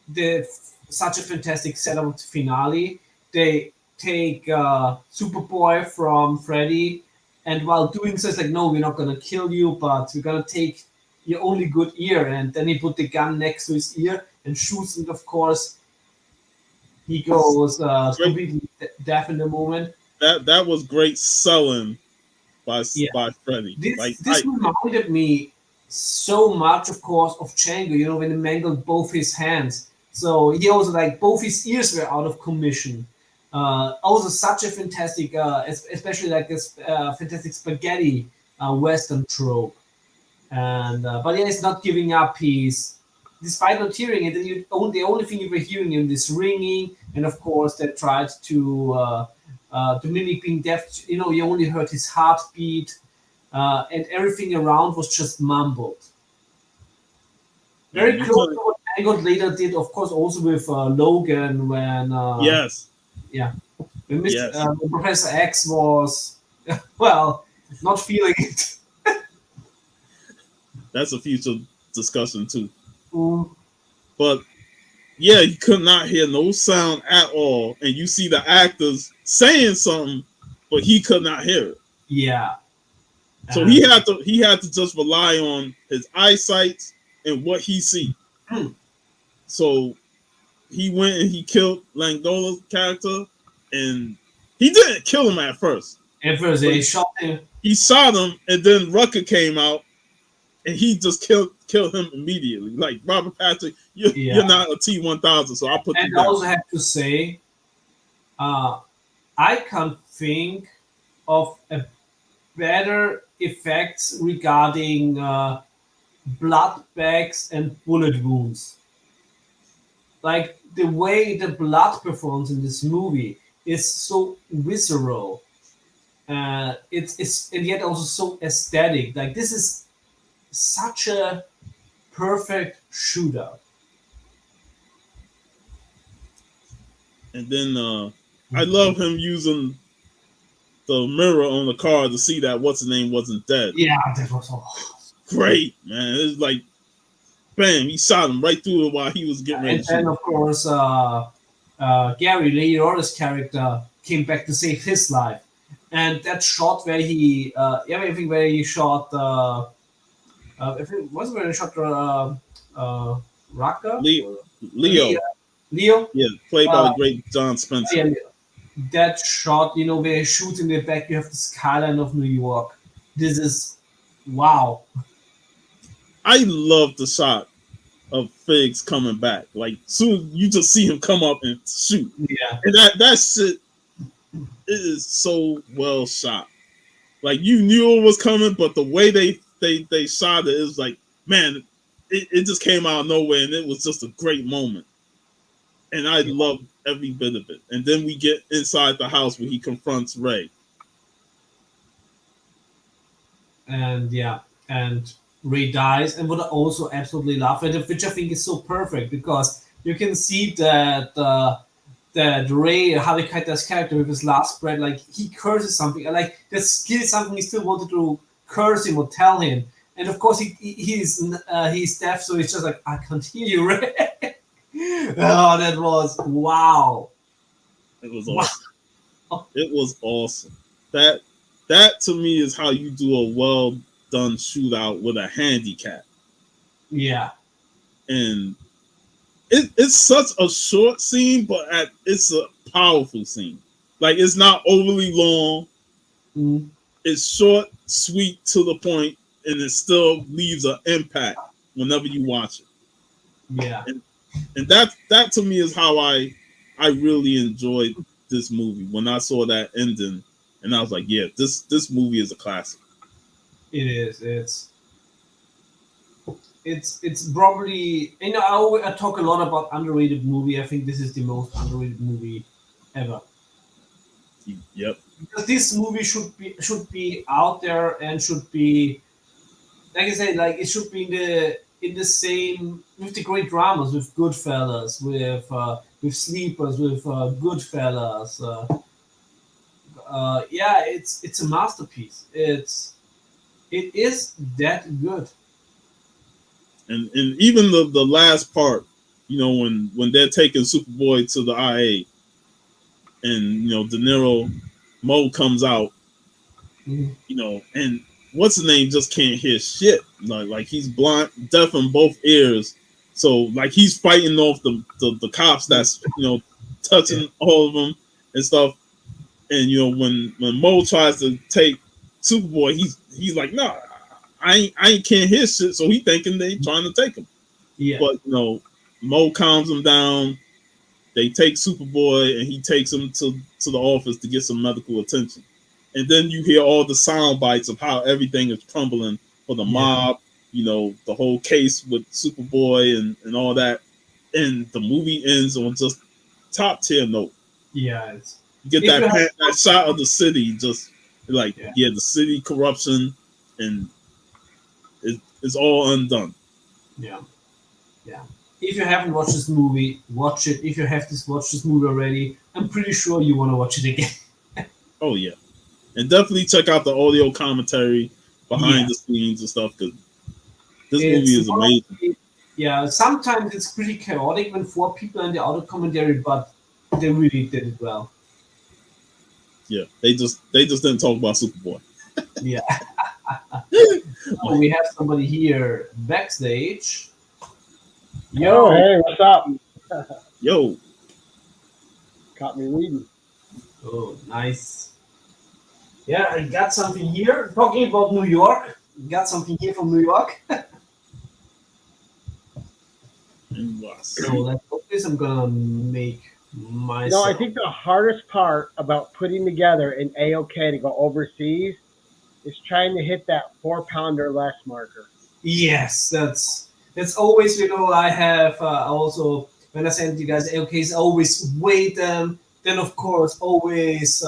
the such a fantastic setup of the finale. They take Superboy from Freddy, and while doing so, it's like, no, we're not gonna kill you, but we're gonna take your only good ear. And then he put the gun next to his ear and shoots, and of course, he goes Great. completely deaf in the moment. That was great selling Yeah, by Freddy. this Like this reminded me so much, of course, of Django. You know, when he mangled both his hands. So he also like both his ears were out of commission. Also, such a fantastic, especially like this fantastic spaghetti western trope. And but yeah, he's not giving up. He's despite not hearing it, the only thing you were hearing him is ringing, and of course they tried to mimic being deaf. You know, you only heard his heartbeat, and everything around was just mumbled. man, Very you close could to what Angot later did, of course, also with Logan when yes, yeah when yes. When Professor X was well not feeling it. That's a future discussion too. Mm, But yeah, you could not hear no sound at all, and you see the actors saying something, but he could not hear it. yeah, So and he had to just rely on his eyesight and what he see. So he went and he killed Langdola's character, and he didn't kill him at first, at first but they shot him. he shot him, and then Rucker came out and he just killed him immediately. Like Robert Patrick, Yeah, you're not a T-1000, so I'll put and you I down. also have to say, uh, I can't think of a better effects regarding blood bags and bullet wounds. Like the way the blood performs in this movie is so visceral. It's and yet also so aesthetic. Like this is such a perfect shootout. And then I love him using the mirror on the car to see that what's his name wasn't dead. Yeah, that was all. Great, man. It's like bam, he shot him right through it while he was getting ready And to then, shoot. of course, Gary Leora's character came back to save his life. And that shot where he, yeah, I think where he shot, I think was it where he shot Raka? Leo, Leo. Leo, Leo? yeah, played by Uh, the great John Spencer. yeah, that shot, you know, where he shoots in the back, you have the skyline of New York. This is wow. I love the shot of Figs coming back. Like soon you just see him come up and shoot, Yeah. and that shit it is so well shot. Like you knew it was coming, but the way they shot it is like, man, it just came out of nowhere, and it was just a great moment. And I loved every bit of it. And then we get inside the house where he confronts Ray. And yeah, and Ray dies, and what I also absolutely love, and which I think is so perfect because you can see that Ray Harvey Keitel's character with his last breath, like he curses something, and like there's still something he still wanted to curse him or tell him, and of course he's deaf, so he's just like I can't hear you, Ray. Oh, that was wow. It was Wow. awesome. It was awesome. That to me is how you do a well done shootout with a handicap. Yeah, And it's such a short scene, but it's a powerful scene. Like it's not overly long. mm, It's short, sweet, to the point, and it still leaves an impact whenever you watch it. yeah. And that to me is how I really enjoyed this movie when I saw that ending, and I was like, yeah, this movie is a classic. It is. It's probably, you know, I talk a lot about underrated movie. I think this is the most underrated movie ever Yep. because this movie should be out there and should be, like I said, like it should be in the same with the great dramas, with Goodfellas, with Sleepers, with Goodfellas. Yeah, it's a masterpiece. It is that good. And even the last part, when they're taking Superboy to the IA, and De Niro, Mo comes out, and what's his name just can't hear shit. Like he's blind, deaf in both ears. So like he's fighting off the cops that's touching all of them and stuff. And when Mo tries to take Superboy, he's like, nah, I ain't can't hear shit. So he thinking they trying to take him. Yeah. But Mo calms him down. They take Superboy and he takes him to the office to get some medical attention. And then you hear all the sound bites of how everything is crumbling for the mob, the whole case with Superboy and all that. And the movie ends on just top tier note. Yeah. You get that shot of the city, just like, the city corruption, and it's all undone. Yeah. Yeah. If you haven't watched this movie, watch it. If you have watched this movie already, I'm pretty sure you want to watch it again. Oh, yeah. And definitely check out the audio commentary behind the scenes and stuff, because this movie is amazing. Yeah, sometimes it's pretty chaotic when 4 people in the audio commentary, but they really did it well. Yeah, they just didn't talk about Superboy. Yeah. We have somebody here backstage. Yo, hey, what's up? Yo. Caught me reading. Oh, nice. Yeah, I got something here. Talking about New York. Got something here from New York. So let's hope this. I'm gonna make myself. No, I think the hardest part about putting together an AOK to go overseas is trying to hit that 4-pounder less marker. Yes, that's always, I have also, when I send you guys AOKs, always weigh them. Then of course always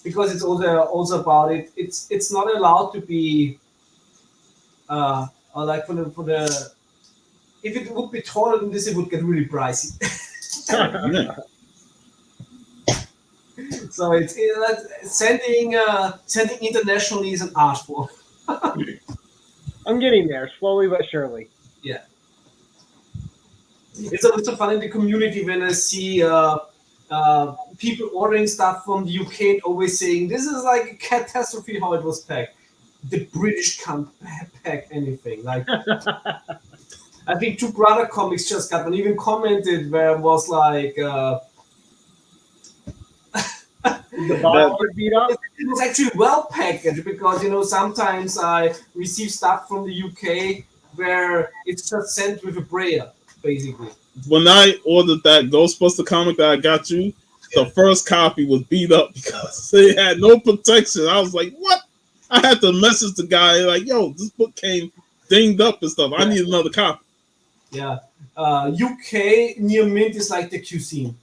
because it's also about it. It's not allowed to be like for the if it would be taller than this, it would get really pricey. So it's sending internationally is an art form. I'm getting there, slowly but surely. Yeah. It's also fun in the community when I see people ordering stuff from the UK and always saying, this is like a catastrophe how it was packed. The British can't pack anything. Like, I think Two Brother Comics just got one, even commented where it was like... the box beat up? It was actually well packaged because, sometimes I receive stuff from the UK where it's just sent with a braille, basically. When I ordered that Ghostbuster comic that I got you, the first copy was beat up because it had no protection. I was like, what? I had to message the guy like, yo, this book came dinged up and stuff. I need another copy. Yeah. UK near mint is like the QC.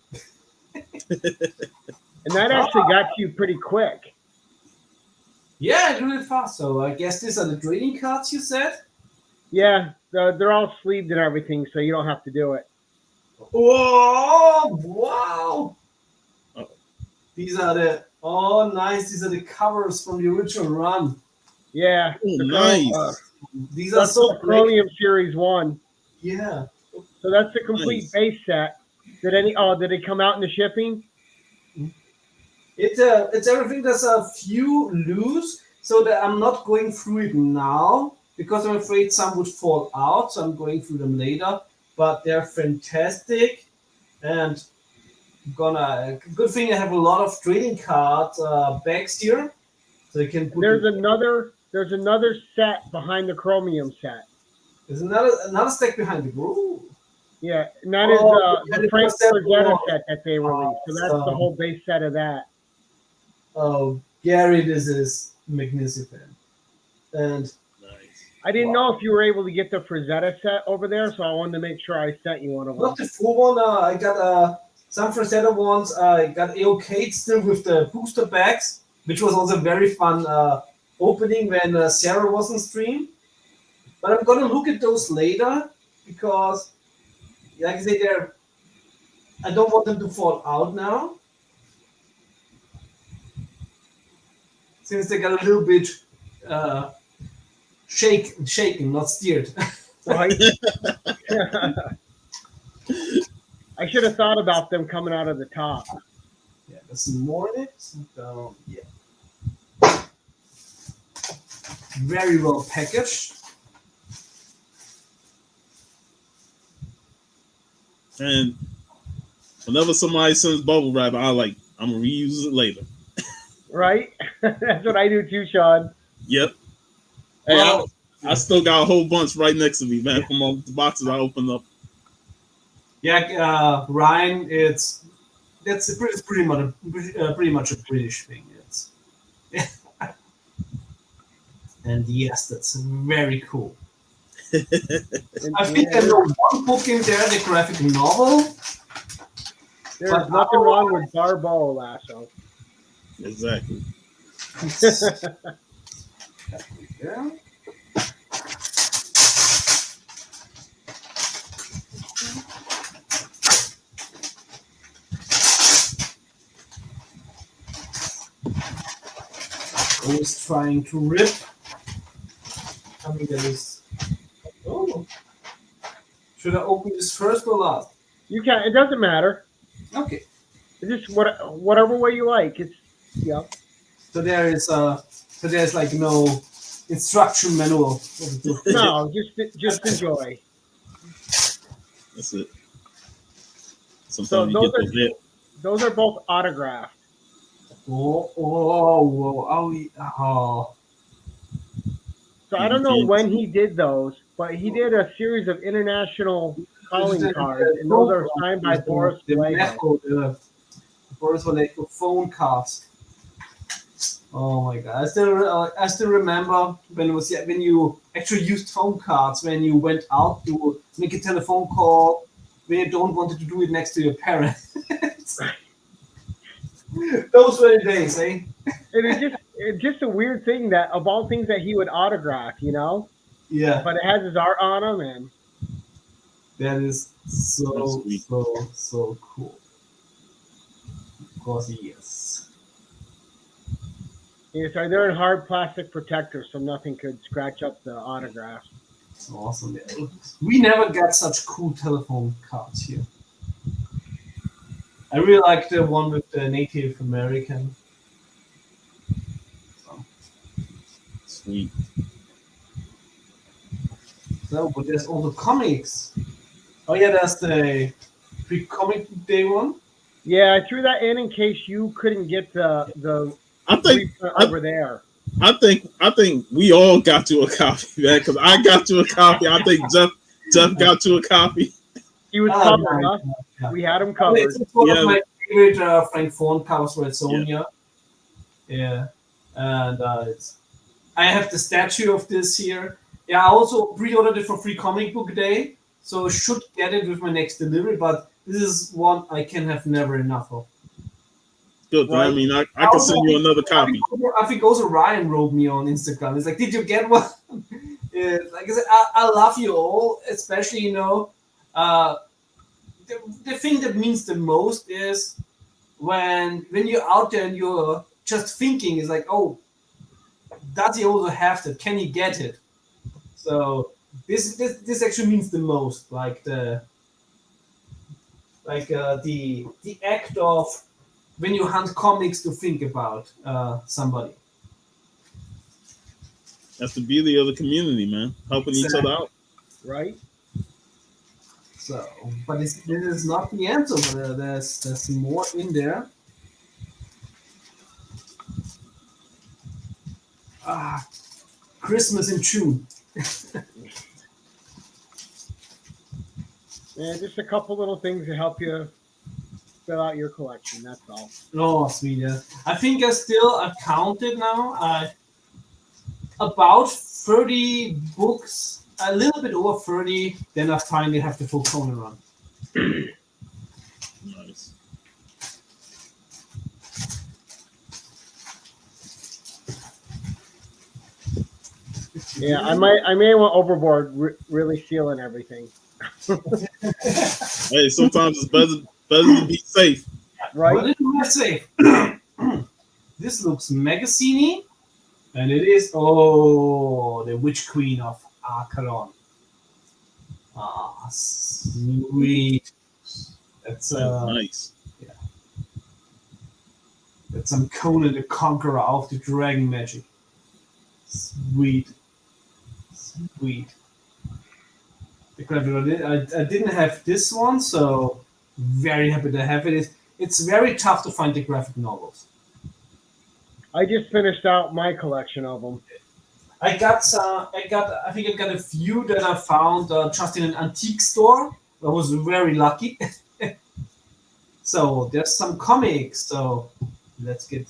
And that actually got to you pretty quick. Yeah, I do it fast. So I guess these are the trading cards you said? Yeah, they're all sleeved and everything, so you don't have to do it. Oh, wow. Uh-oh. These are nice. These are the covers from the original run. Yeah. Nice. These are that's so the Chromium Series 1. Yeah. So that's the complete base set. Did it come out in the shipping? It's everything. There's a few loose, so that I'm not going through it now because I'm afraid some would fall out. So I'm going through them later. But they're fantastic, and good thing I have a lot of trading card bags here, so you can put. There's another set behind the Chromium set. There's another stack behind the group. Yeah, and that is the Frank Frazetta set that they released. So that's the whole base set of that. Oh, Gary, this is magnificent. And I didn't know if you were able to get the Frazetta set over there, so I wanted to make sure I sent you one of them. Not the full one. I got some Frazetta ones. I got AOK still with the booster bags, which was also very fun opening when Sarah was on stream. But I'm gonna look at those later because, like I say, I don't want them to fall out now, since they got a little bit shaken, not steered. Right. I should have thought about them coming out of the top. Yeah, there's some more in it. Yeah. Very well packaged. And whenever somebody sends bubble wrap, I'm gonna reuse it later. Right? That's what I do too, Sean. Yep. Hey, Well, I still got a whole bunch right next to me, man, from all the boxes I opened up. yeah, Ryan, that's pretty much a British thing. It's and yes, that's very cool. And, I think I know one book in there, the graphic novel. there's But nothing wrong with Barbo Lasso. Exactly. Yeah. Always trying to rip. I mean, there is. Oh, should I open this first or last? You can. It doesn't matter. Okay. It's just whatever way you like. It's yeah. So there's like no instruction manual. No, just enjoy. That's it. So Sometimes you get those those are both autographed. Oh. So I don't know when he did those, but he did a series of international calling cards, and those are signed by Boris Vallejo. Boris Vallejo phone cards. Oh my god! I still remember when it was when you actually used phone cards when you went out to make a telephone call when you don't wanted to do it next to your parents. Those were the days, eh? It's just a weird thing that of all things that he would autograph, you know. Yeah. But it has his art on them, and that is so cool. Of course, yes. yeah, so they're in hard plastic protectors, so nothing could scratch up the autograph. It's awesome. Yeah. We never got such cool telephone cards here. I really like the one with the Native American. So. Sweet. So, but there's also comics. Oh yeah, there's the pre-comic day one. Yeah, I threw that in case you couldn't get the I think over there. I think we all got you a copy, man. Because I got you a copy. I think Jeff got you a copy. He was covered, huh? Yeah. We had him covered. It's one of my favorite Frank Thorne covers for Sonia. Yeah, and I have the statue of this here. Yeah, I also pre-ordered it for Free Comic Book Day, so should get it with my next delivery. But this is one I can have never enough of. Good. Right? I mean, I can send you another copy. I think also Ryan wrote me on Instagram. It's like, did you get one? Yeah, like I said, I love you all, especially the thing that means the most is when you're out there and you're just thinking is like, oh, does he also have that? Can he get it? So this actually means the most, like the act of when you hunt comics to think about somebody. That's the beauty of the community, man. Helping each other out. Right. So, but this is not the answer. But there's more in there. Christmas in June. Yeah, just a couple little things to help you fill out your collection. That's all. Oh, sweet. Yeah. I think I've counted now. About 30 books, a little bit over 30. Then I finally have the full Conan run. Nice. Yeah, I may went overboard, really sealing everything. Hey, sometimes it's better to be safe. Right? What did I say? This looks magazine-y, and it is the Witch Queen of Acheron. Sweet. That's nice. yeah. That's some Conan the Conqueror of the Dragon magic. Sweet. Sweet. I didn't have this one, so very happy to have it. It's very tough to find the graphic novels. I just finished out my collection of them. I think I got a few that I found just in an antique store. I was very lucky. So there's some comics. So let's get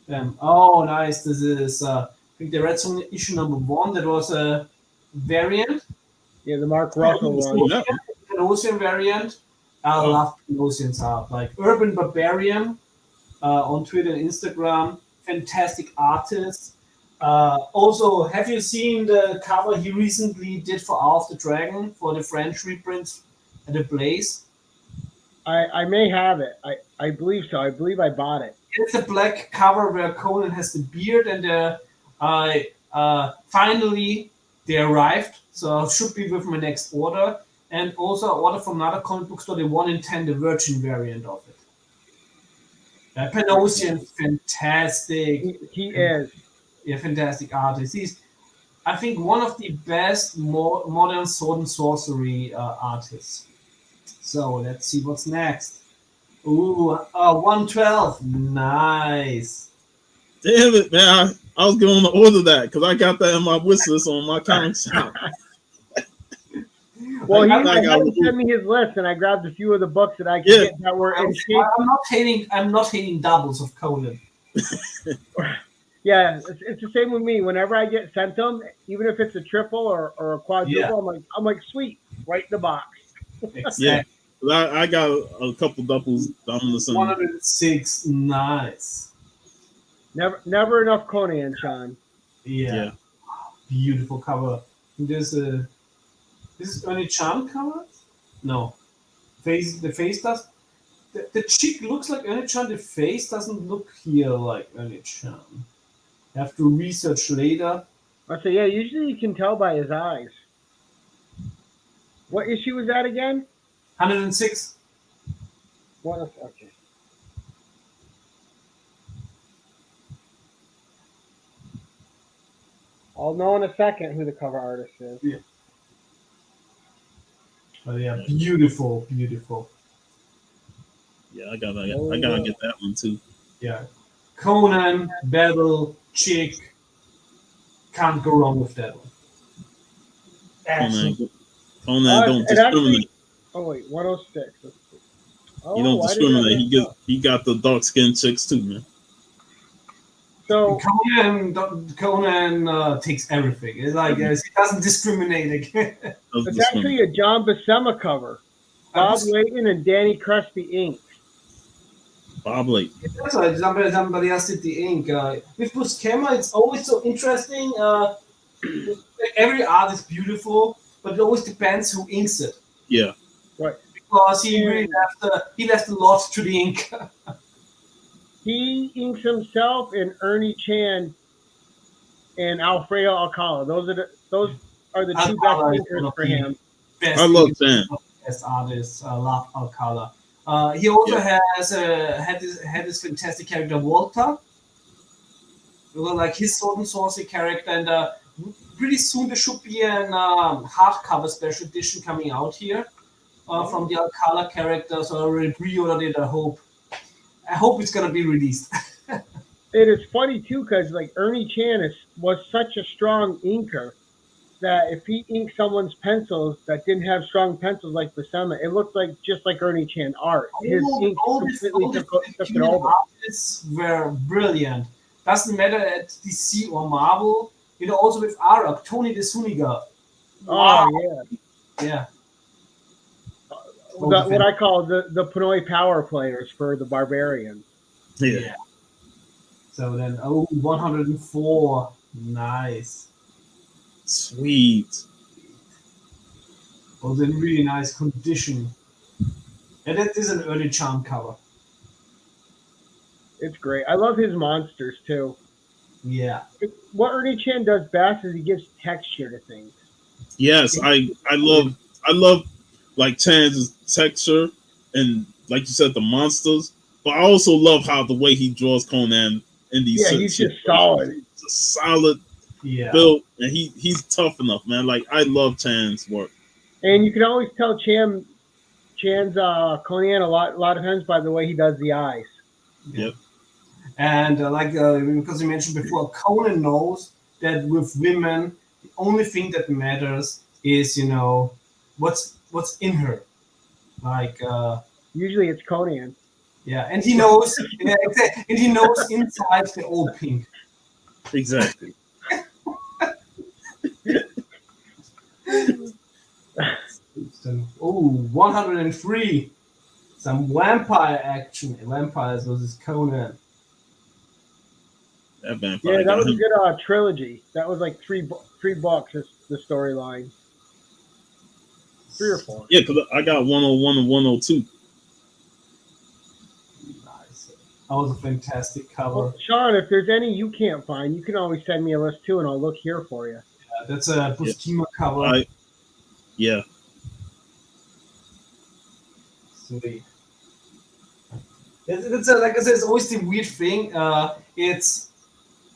them. Oh, nice! This is I think the Red Zone issue #1. That was a variant. Yeah, the Mark Russell one. Panosian variant. I love Panosian's art, like Urban Barbarian on Twitter and Instagram. Fantastic artist. Also, have you seen the cover he recently did for Hour of the Dragon for the French reprints at the Blaze? I may have it. I believe so. I believe I bought it. It's a black cover where Conan has the beard, and finally they arrived, so should be with my next order. And also an order from another comic book store, the 1 in 10, the Virgin variant of it. Panosian, fantastic. He is. Yeah, fantastic artist. He's, I think, one of the best modern sword and sorcery artists. So let's see what's next. Ooh, 112. Nice. Damn it, man. I was going to order that because I got that in my wish list on my comic shop. Well, he sent me his list, and I grabbed a few of the books that I could get that were in shape. I'm not hating doubles of Conan. Yeah, it's the same with me. Whenever I get sent them, even if it's a triple or a quadruple, I'm like, sweet, right in the box. Exactly. Yeah, I got a couple doubles. 106, nice. Never enough Conan, Sean. Yeah. Beautiful cover. This is Ernie Chan cover? No. The face does. The cheek looks like Ernie Chan. The face doesn't look here like Ernie Chan. I have to research later. I say, yeah, usually you can tell by his eyes. What issue was that again? 106. Okay. I'll know in a second who the cover artist is. Yeah. Oh yeah, beautiful. Yeah, I gotta get that one too. Yeah. Conan, Battle, Chick. Can't go wrong with that one. Conan don't discriminate. Oh wait, 106. He don't discriminate. He got the dark skinned chicks too, man. So Conan takes everything. It's like he doesn't discriminate. It's actually a John Buscema cover. Bob Layton and Danny Crespi ink. Bob Layton. That's right. Somebody else did the ink. With Buscema, it's always so interesting. Every art is beautiful, but it always depends who inks it. Yeah. Right. Because he really left a lot to the ink. He inks himself and Ernie Chan and Alfredo Alcala. Those are the two best inkers for him. I love Chan. Best artists. I love Alcala. He also has had this fantastic character Walter, like his sword and sorcery character, and pretty soon there should be an hardcover special edition coming out here from the Alcala character. So I already pre-ordered it. I hope it's gonna be released. It is funny too, because like Ernie Chan was such a strong inker that if he inked someone's pencils that didn't have strong pencils like Buscema, it looked like just like Ernie Chan art. His ink completely took it over. Artists were brilliant. Doesn't matter at DC or Marvel. Also with Arak, Tony DeZuniga. Wow. Oh yeah. What I call the Pinoy power players for the Barbarians. Yeah. So then, 104. Nice. Sweet. Was in really nice condition. And that is an early charm cover. It's great. I love his monsters too. Yeah. What Ernie Chan does best is he gives texture to things. Yes, I love like Chan's texture and like you said, the monsters. But I also love how the way he draws Conan in these Yeah, certain he's just situations. solid. It's a solid Yeah. build, and he's tough enough, man. Like I love Chan's work. And you can always tell Chan's Conan a lot of times by the way he does the eyes. Yeah. Yep. And because you mentioned before, Conan knows that with women, the only thing that matters is what's in her. Like Usually it's Conan. yeah, and he knows, yeah, and he knows inside the old pink. Exactly. Oh, 103. Some vampire action. Vampires versus Conan. That vampire Yeah, that got was a him. good trilogy. That was like three books. Is the storyline. 3 or 4. Yeah, because I got 101 and 102. Nice. That was a fantastic cover. Well, Sean, if there's any you can't find, you can always send me a list too, and I'll look here for you. Yeah, that's a Buscema cover. Yeah. Sweet. Like I said, it's always the weird thing. It's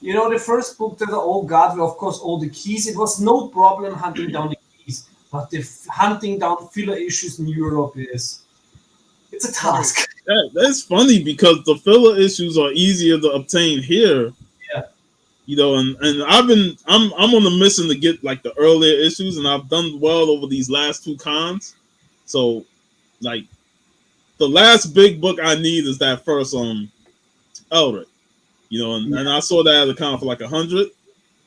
the first book that all got were, of course, all the keys. It was no problem hunting down the keys, but the hunting down filler issues in Europe it's a task. That's funny because the filler issues are easier to obtain here. Yeah. And I'm on a mission to get like the earlier issues, and I've done well over these last 2 cons. So, like, the last big book I need is that first Eldritch. And I saw that at the con for like 100.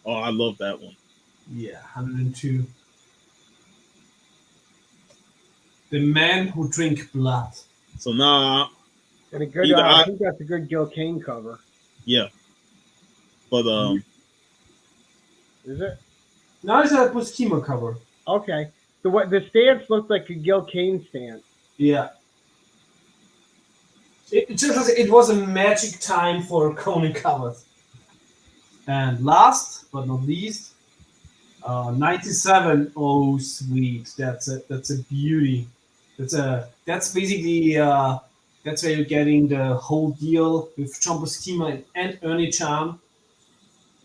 Oh, I love that one. Yeah, 102. The Man Who Drink Blood. So now, And a good, I think that's a good Gil Kane cover. Yeah, but Is it? No, it's a Buscema cover. Okay. The stance looked like a Gil Kane stance. Yeah. It was a magic time for Conan covers. And last but not least, 97. Oh, sweet! That's a beauty. That's basically that's where you're getting the whole deal with John Buscema and Ernie Chan.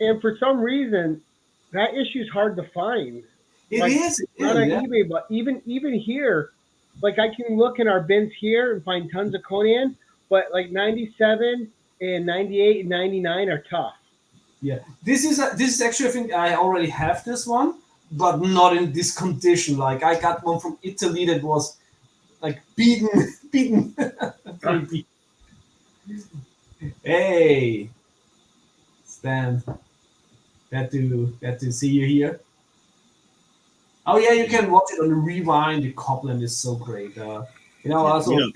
And for some reason, that issue's hard to find. It Like, is. Not on Yeah. eBay, but even here, like I can look in our bins here and find tons of Conan, but like 97 and 98 and 99 are tough. Yeah, this is actually, I think I already have this one, but not in this condition. Like I got one from Italy that was like beaten. Hey, Stan, glad to see you here. Oh yeah, you can watch it on the Rewind. The Copland is so great. Also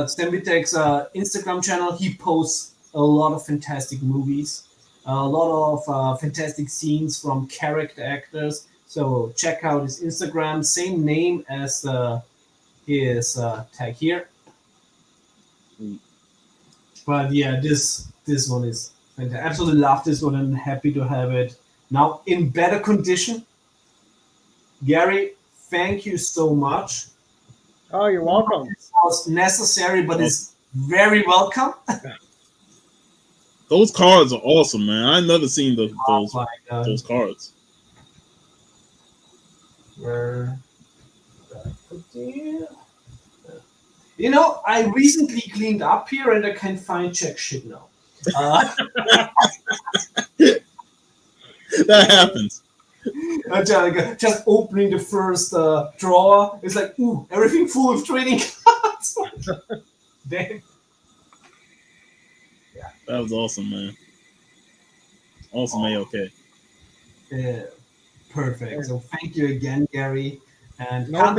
Stan Wittek's Instagram channel. He posts a lot of fantastic movies. A lot of fantastic scenes from character actors. So check out his Instagram, same name as his tag here. But yeah, this one is fantastic. Absolutely love this one and happy to have it now in better condition. Gary, thank you so much. Oh, you're welcome. This was necessary, but it's very welcome. Those cards are awesome, man. I never seen those cards. Where did I put them? I recently cleaned up here and I can find check shit now. That happens. Just opening the first drawer, it's like, ooh, everything full of trading cards. Damn. That was awesome, man. Awesome, okay. Yeah, perfect. So thank you again, Gary. And no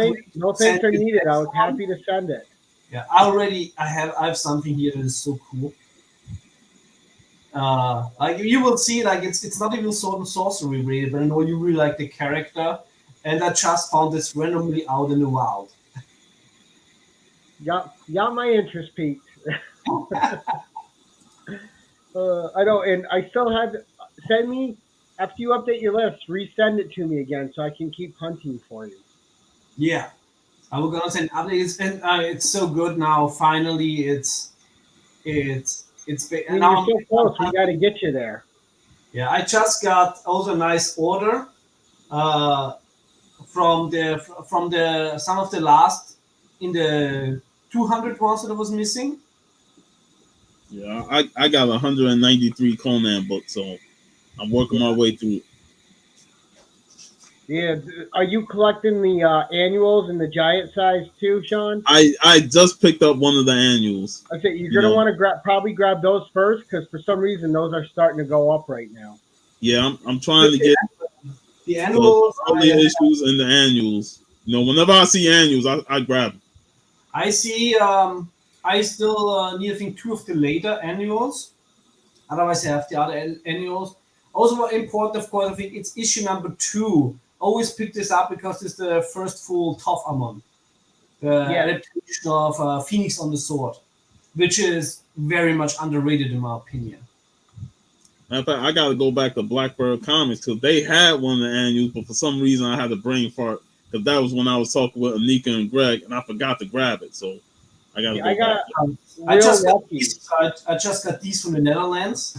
thanks are needed. I was happy to send it. Yeah, I have something here that is so cool. Like you will see, like it's not even sword and sorcery related, but I know you really like the character, and I just found this randomly out in the wild. Got my interest peaked. I don't, and I still had send me after you update your list. Resend it to me again so I can keep hunting for you. Yeah, I was gonna send updates, and it's so good now. Finally, I and mean, you're now. so close. We got to get you there. Yeah, I just got also a nice order uh, from the some of the last in the 200 ones that was missing. Yeah, I got 193 Conan books, so I'm working my way through it. Yeah. Are you collecting the annuals in the giant size too, Sean? I just picked up one of the annuals. I say you're You gonna know, want to probably grab those first because for some reason those are starting to go up right now. yeah, I'm trying to get The the annuals, early issues and the annuals. You know, whenever I see annuals, I grab them. I see. I still need I think two of the later annuals. Otherwise, I have the other annuals. Also important, of course, I think it's issue number 2. Always pick this up because it's the first full Tough Amon, the Yeah. adaptation of Phoenix on the Sword, which is very much underrated in my opinion. Matter of fact, I got to go back to Blackbird Comics because they had one of the annuals, but for some reason I had a brain fart because that was when I was talking with Anika and Greg, and I forgot to grab it. So I got to Yeah, go I got back. I real just got lucky. these. I just got these from the Netherlands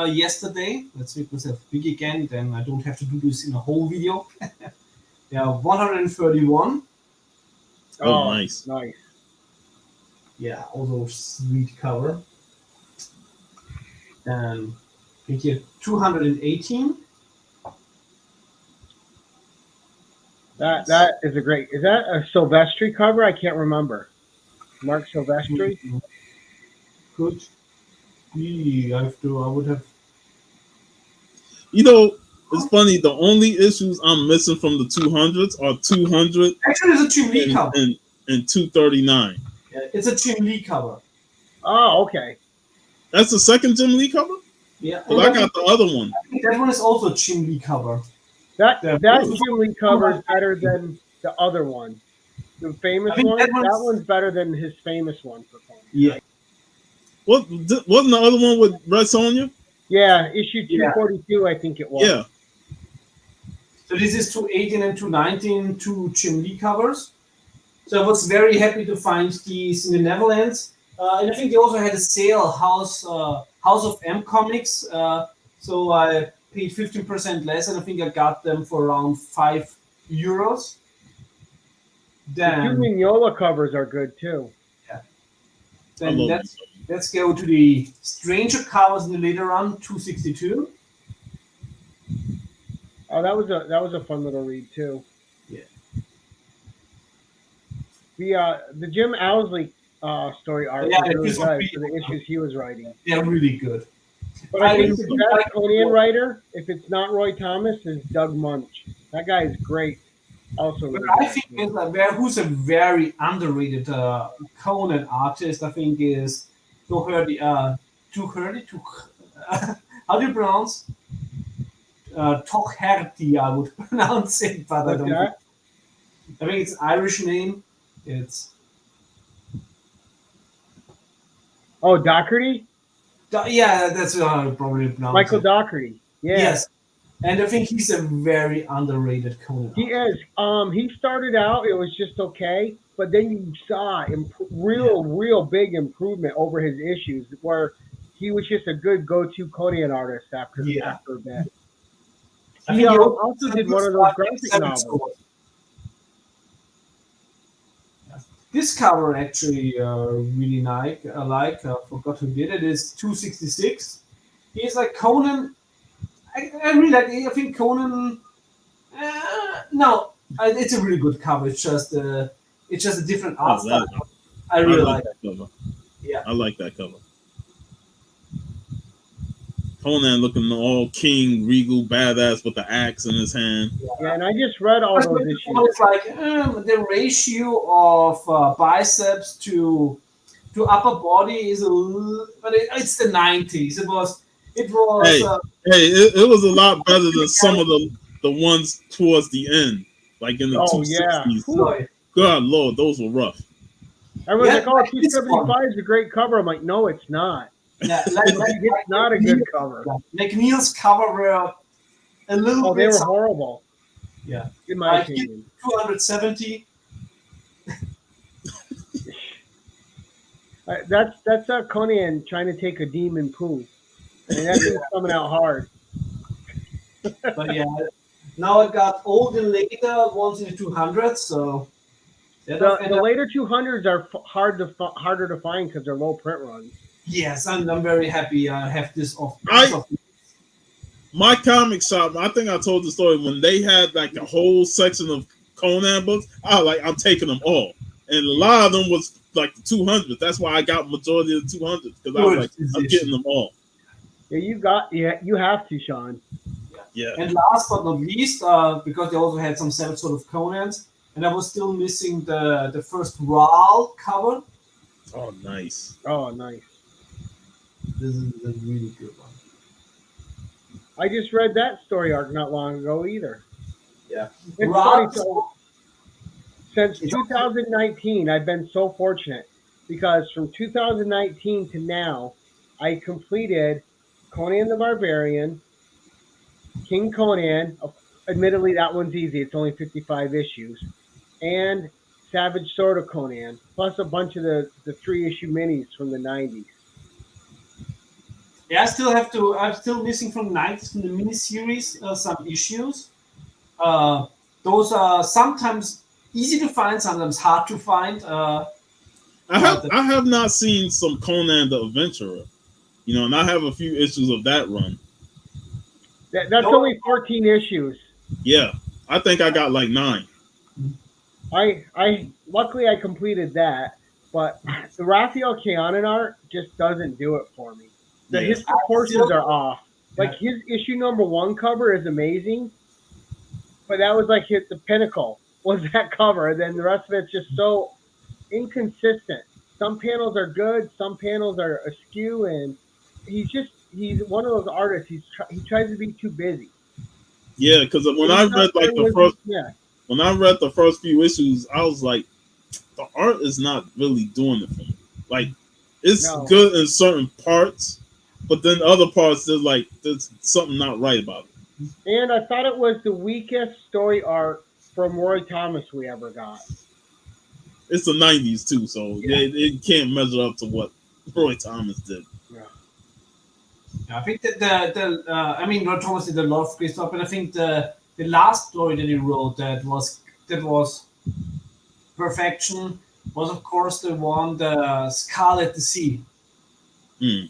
yesterday. Let's make myself big again. Then I don't have to do this in a whole video. Yeah, 131. Oh, Oh, nice. nice. Yeah, also sweet cover. And I think here 218. That is a great. Is that a Silvestri cover? I can't remember. Mark Silvestri. Could be. I would have. You know, it's funny. The only issues I'm missing from the 200s are 200 Actually, it's a Jim Lee and cover. and 239. Yeah, it's a Jim Lee cover. Oh, okay. That's the second Jim Lee cover. Yeah, But I got the other one. I think that one is also a Jim Lee cover. That The Jim Lee cover is better than the other one. The famous I think one. that That one's- one's better than his famous one for Conan. Yeah, Wasn't the other one with Red Sonja? Yeah, issue Yeah. 242, I think it was. Yeah. so this is 218 and 219, two Jim Lee covers. So I was very happy to find these in the Netherlands. And I think they also had a sale, House of M Comics. So I paid 15% less, and I think I got them for around €5. The two Then, Mignola covers are good too. I then love let's go to the Stranger covers in the later run, 262. Oh, that was a fun little read too. Yeah. The Jim Owsley story art Yeah, was really this was good really for the issues he was writing. They're really good. But I think I the think best I- Conan writer, if it's not Roy Thomas, is Doug Munch. That guy is great. Also, But really I good. think who's a very underrated Conan artist, I think, is Doherty. Doherty? How do you pronounce? Toherty, I would pronounce it, but I What's don't. that? I think it's an Irish name. It's Oh, Doherty? yeah, that's how I probably pronounce Michael it. Doherty. Yeah. Yes, and I think he's a very underrated Conan. He is. He started out, it was just okay, but then you saw real big improvement over his issues, where he was just a good go-to Conan artist after Yeah. a bit. I He think he also did one of those graphic Seven novels. Swords. This cover actually really nice. I like. I forgot who did it. It's 266. He's like Conan. I really like. I think Conan. No, it's a really good cover. It's just a different art Oh, style. that- I I really like like. that cover. Yeah. I like that cover. Conan looking all king, regal, badass with the axe in his hand. Yeah, and I just read all those issues. It's like the ratio of biceps to upper body is but it's the 90s. It was. Hey, it was a lot better than some of the ones towards the end, like in the Oh, yeah. 260s. Sorry. God Lord, those were rough. Everyone's Yeah, like, oh, like this 275 is a great cover. I'm like, no, it's not. Yeah, It's not a good cover. McNeil's cover were a little Oh, they bit. were horrible. Yeah. In my Like, opinion. 270. That's Conan trying to take a demon poo, and that thing's coming out hard. But yeah, now I got all the later ones in the 200s, so that of The and later 200s are harder to find because they're low print runs. yes, I'm very happy I have this of both I of them. my comic shop. I think I told the story when they had like a whole section of Conan books. I was like, I'm taking them all, and a lot of them was like the 200. That's why I got majority of the 200 because I was Good like, I'm getting decision. them all. Yeah, you have to, Sean. Yeah. Yeah. And last but not least, because they also had some seven sort of Conans, and I was still missing the first Raal cover. Oh, nice. Oh, nice. This is a really good one. I just read that story arc not long ago either. Yeah. It's Raal, funny. So since it's also, 2019, I've been so fortunate because from 2019 to now, I completed Conan the Barbarian, King Conan. Admittedly, that one's easy. It's only 55 issues, and Savage Sword of Conan, plus a bunch of the 3 issue minis from the 90s. yeah, I still have to. I'm still missing from the 90s from the miniseries some issues. Uh, those are sometimes easy to find, sometimes hard to find. But I have not seen some Conan the Adventurer, and I have a few issues of that run. That's those, only 14 issues. Yeah, I think I got like 9. I luckily I completed that, but the Raphael Keanan art just doesn't do it for me. Yeah, His I proportions still, are off. Like yeah, his issue number 1 cover is amazing, but that was like hit the pinnacle was that cover. And then the rest of it's just so inconsistent. Some panels are good, some panels are askew, and he's one of those artists. He tries to be too busy. yeah. Because And he's not very yeah. when I read the first few issues, I was like, the art is not really doing it for me. Like, it's No. good in certain parts, but then other parts, there's something not right about it. And I thought it was the weakest story arc from Roy Thomas we ever got. It's the '90s too, so yeah. it can't measure up to what Roy Thomas did. Yeah. I think that I mean, Rod Thomas did a lot of great stuff, but I think the last story that he wrote that was perfection was of course the one, the Scarlet the Sea. Hmm.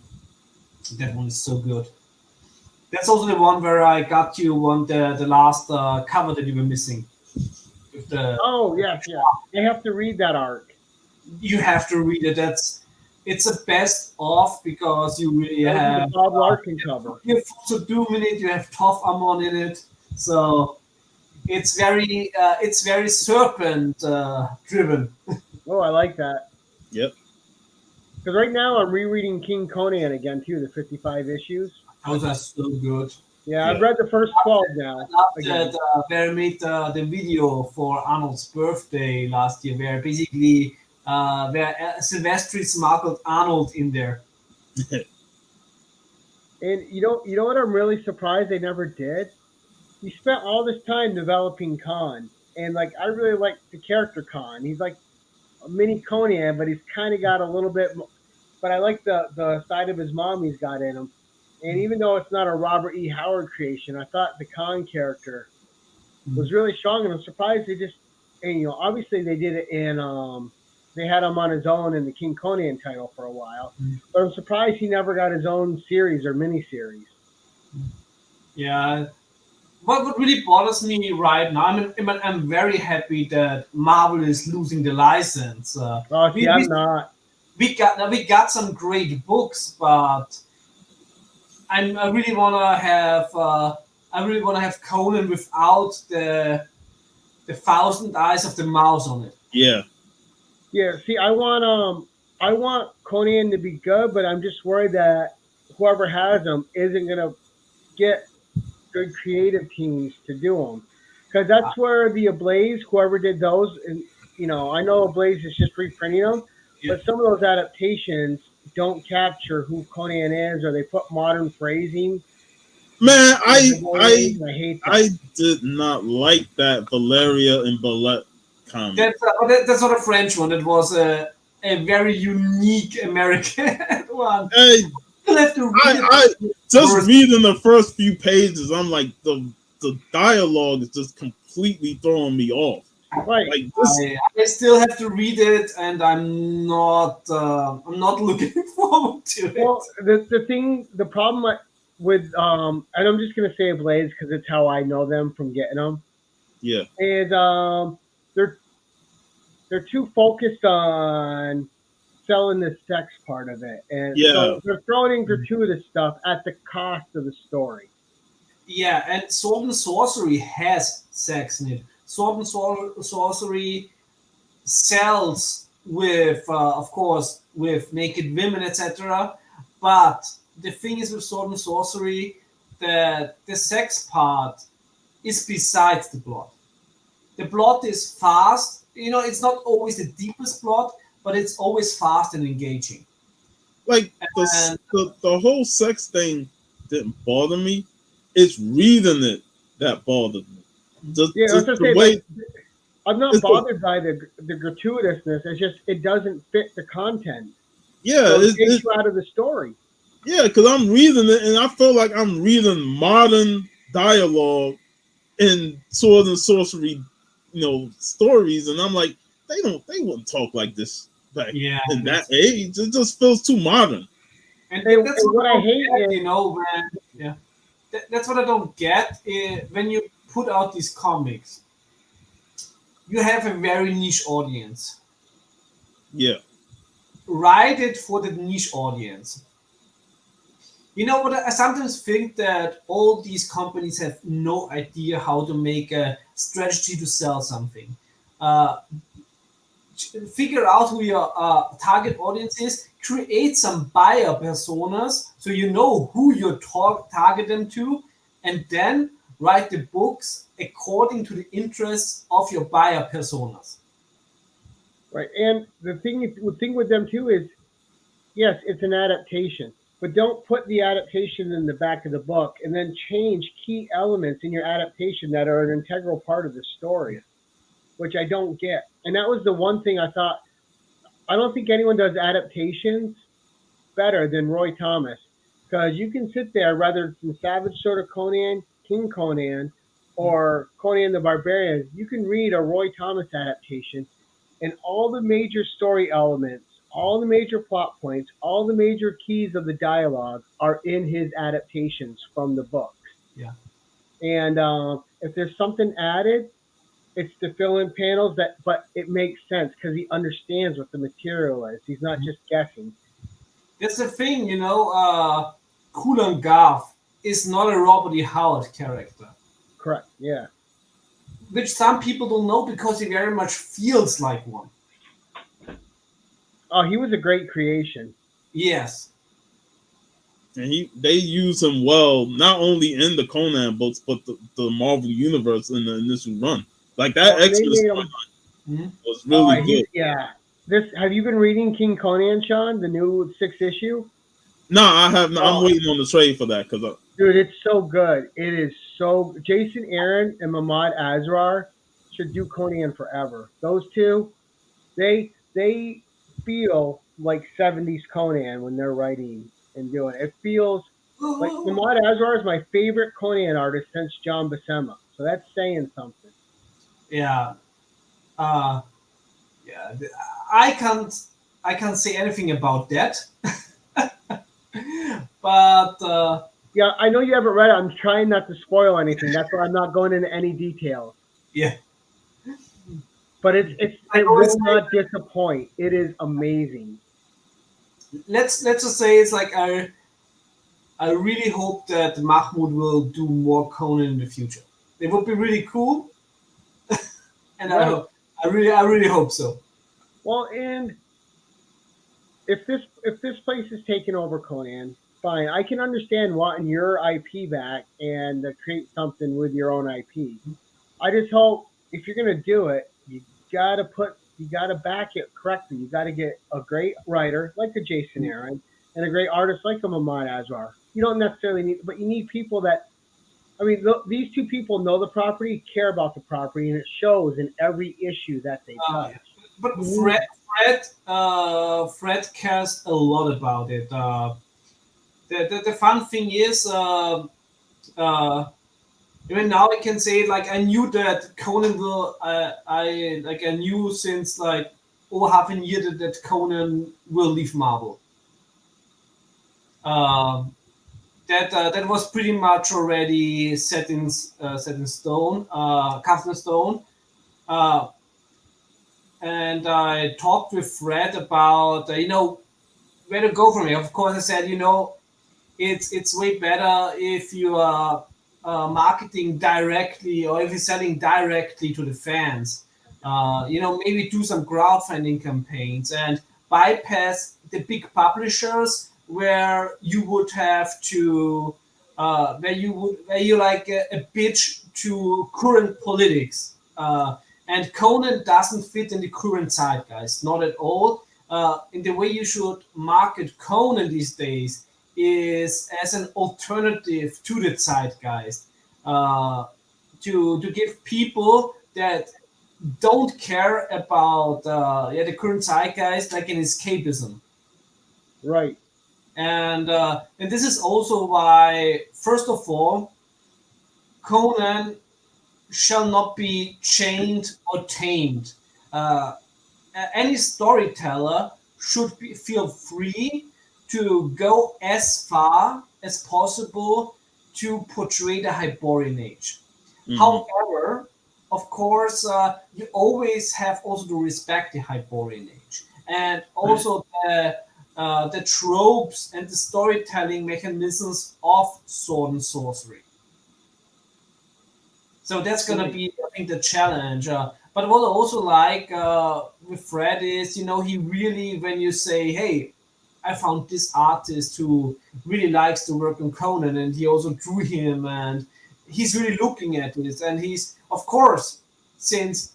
That one is so good. That's also the one where I got you one the last cover that you were missing. With the Oh yes, yeah. I have to read that arc. you have to read it. It's a best of because you really That was the have Bob Larkin cover. you have Full Doom in it. You have Tough Amon in it. So it's very serpent driven. Oh, I like that. Yep. Because right now I'm rereading King Conan again too, the 55 issues. Those are so good. Yeah, I've Yeah. read the first 12 now. I love Again. that they made the video for Arnold's birthday last year, where basically where Silvestri smuggled Arnold in there. And you know what I'm really surprised they never did? He spent all this time developing Khan. And like I really like the character Khan. He's like a mini Conan, but he's kind of got a little bit. But I like the side of his mom he's got in him. And even though it's not a Robert E. Howard creation, I thought the Khan character was really strong, and I'm surprised they just. And obviously they did it in. They had him on his own in the King Conan title for a while, but I'm surprised he never got his own series or miniseries. Yeah. What really bothers me right now, I'm very happy that Marvel is losing the license. Oh, We, see, we I'm not. we got some great books, but I really wanna have Conan without the thousand eyes of the mouse on it. Yeah. Yeah, see, I want Conan to be good, but I'm just worried that whoever has him isn't gonna get good creative teams to do them, because that's where the Ablaze, whoever did those, and I know Ablaze is just reprinting them, Yeah. but some of those adaptations don't capture who Conan is, or they put modern phrasing. Man, I hate that. I did not like that Valeria and Ballet comic. That's not a French one. It was a very unique American one. Hey, You'll have to read I it just first. reading the first few pages, I'm like the dialogue is just completely throwing me off. Right. Like this, I still have to read it, and I'm not looking forward to it. Well, the problem with and I'm just gonna say Blades because it's how I know them from getting them yeah, is they're they're too focused on selling the sex part of it, and yeah, so they're throwing in gratuitous stuff at the cost of the story. Yeah, and Sword and Sorcery has sex in it. Sword and Sorcery sells with, of course, with naked women, etc. But the thing is with Sword and Sorcery that the sex part is besides the plot. The plot is fast. It's not always the deepest plot, but it's always fast and engaging. like And the whole sex thing didn't bother me. It's reading it that bothered me. Yeah, I was Just gonna the say way like I'm not it's the, bothered by the gratuitousness. It's just it doesn't fit the content, yeah, so it takes you out of the story. yeah, because I'm reading it and I feel like I'm reading modern dialogue in sword and sorcery, stories, and I'm like, they wouldn't talk like this back yeah, in that age. It just feels too modern. that's And what what I I don't hate get. is When yeah, that's what I don't get. When you put out these comics, you have a very niche audience. Yeah, Write it for the niche audience. You know what? I sometimes think that all these companies have no idea how to make a strategy to sell something. Uh, Figure out who your target audience is, create some buyer personas so you know who you target them to, and then write the books according to the interests of your buyer personas. right, and the thing with them too is yes, it's an adaptation, but don't put the adaptation in the back of the book and then change key elements in your adaptation that are an integral part of the story, which I don't get. And that was the one thing I thought. I don't think anyone does adaptations better than Roy Thomas because you can sit there, whether it's in Savage Sword of Conan, King Conan, or Conan the Barbarian, you can read a Roy Thomas adaptation, and all the major story elements, all the major plot points, all the major keys of the dialogue are in his adaptations from the books. Yeah. And if there's something added, it's to fill in panels but it makes sense because he understands what the material is. He's not just guessing. That's the thing, Kulan Garth is not a Robert E. Howard character, Correct. Yeah. which some people don't know because he very much feels like one. Oh, he was a great creation. Yes. and they use him well, not only in the Conan books, but the Marvel universe in the initial run. Like that Well, and they Exodus made run him. was Oh, really good. yeah. This have you been reading King Conan, Sean? The new sixth issue. No, I have not. I'm Oh, waiting on the trade for that because dude, it's so good. It is so. Jason Aaron and Mahmoud Asrar should do Conan forever. Those two, they feel like '70s Conan when they're writing and doing it. It feels like Mahmoud Asrar is my favorite Conan artist since John Buscema. So that's saying something. Yeah. Uh, yeah. I can't. I can't say anything about that. But Yeah, I know you haven't read it. I'm trying not to spoil anything. That's why I'm not going into any details. yeah, But it I always will say, not disappoint. It is amazing. let's just say it's like I really hope that Mahmoud will do more Conan in the future. It would be really cool, and Right. I really hope so. Well, and if this place is taking over Conan, fine. I can understand wanting your IP back and create something with your own IP. I just hope if you're gonna do it, you gotta back it correctly. You gotta get a great writer like a Jason Aaron and a great artist like a Mahmoud Asrar. You don't necessarily need, but you need people that. I mean, these two people know the property, care about the property, and it shows in every issue that they Uh, touch. but You need, Fred cares a lot about it. The fun thing is, even now I can say like I knew that Conan will. I knew since like over half a year that Conan will leave Marvel. Um, that was pretty much already set in stone, cast in stone. Uh, and I talked with Fred about where to go from here. Of course, I said it's way better if you are marketing directly or if you're selling directly to the fans. Maybe do some crowdfunding campaigns and bypass the big publishers where you would have to where you like a bitch to current politics. And Conan doesn't fit in the current zeitgeist, not at all. In the way you should market Conan these days is as an alternative to the zeitgeist, to give people that don't care about the current zeitgeist like an escapism. Right. And this is also why, first of all, Conan shall not be chained or tamed. Uh, any storyteller should feel free to go as far as possible to portray the Hyborian age. However, of course, you always have also to respect the Hyborian age and also the tropes and the storytelling mechanisms of sword and sorcery. So that's gonna be, I think, the challenge. But what I also like with Fred is, he really, when you say, "Hey, I found this artist who really likes to work on Conan, and he also drew him, and he's really looking at this, and he's, of course, since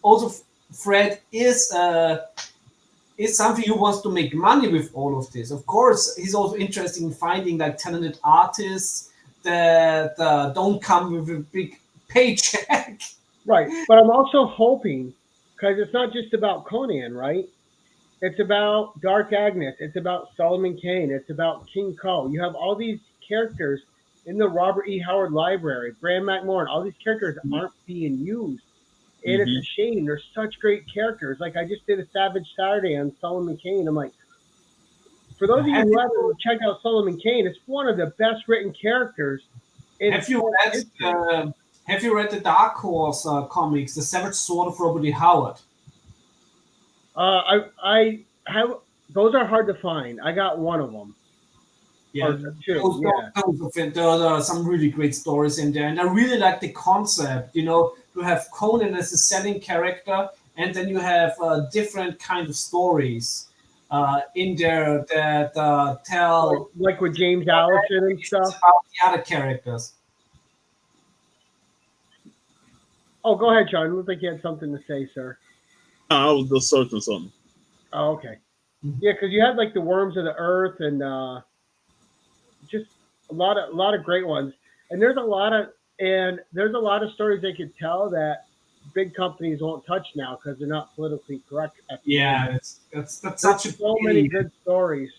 also Fred is something who wants to make money with all of this. Of course, he's also interested in finding like talented artists that don't come with a big paycheck." Right. But I'm also hoping, because it's not just about Conan, right? It's about Dark Agnes. It's about Solomon Kane. It's about King Ko. You have all these characters in the Robert E. Howard Library, Bram McMorran. All these characters aren't being used. And it's a shame. They're such great characters. Like I just did a Savage Saturday on Solomon Kane. I'm like, for those of you who haven't checked out Solomon Kane, it's one of the best written characters. Have you read the Dark Horse comics, The Savage Sword of Robert E. Howard? I have those are hard to find. I got one of them. Yeah, Or two. those are some really great stories in there, and I really like the concept. To have Conan as a selling character, and then you have different kind of stories in there that tell like with James Allison and stuff about the other characters. Oh, go ahead, Sean. It looked like you had something to say, sir. I was just searching something. Oh, okay. Yeah, because you had like the Worms of the Earth and just a lot of great ones. And there's a lot of stories they could tell that big companies won't touch now because they're not politically correct. Yeah, that's such so many good stories.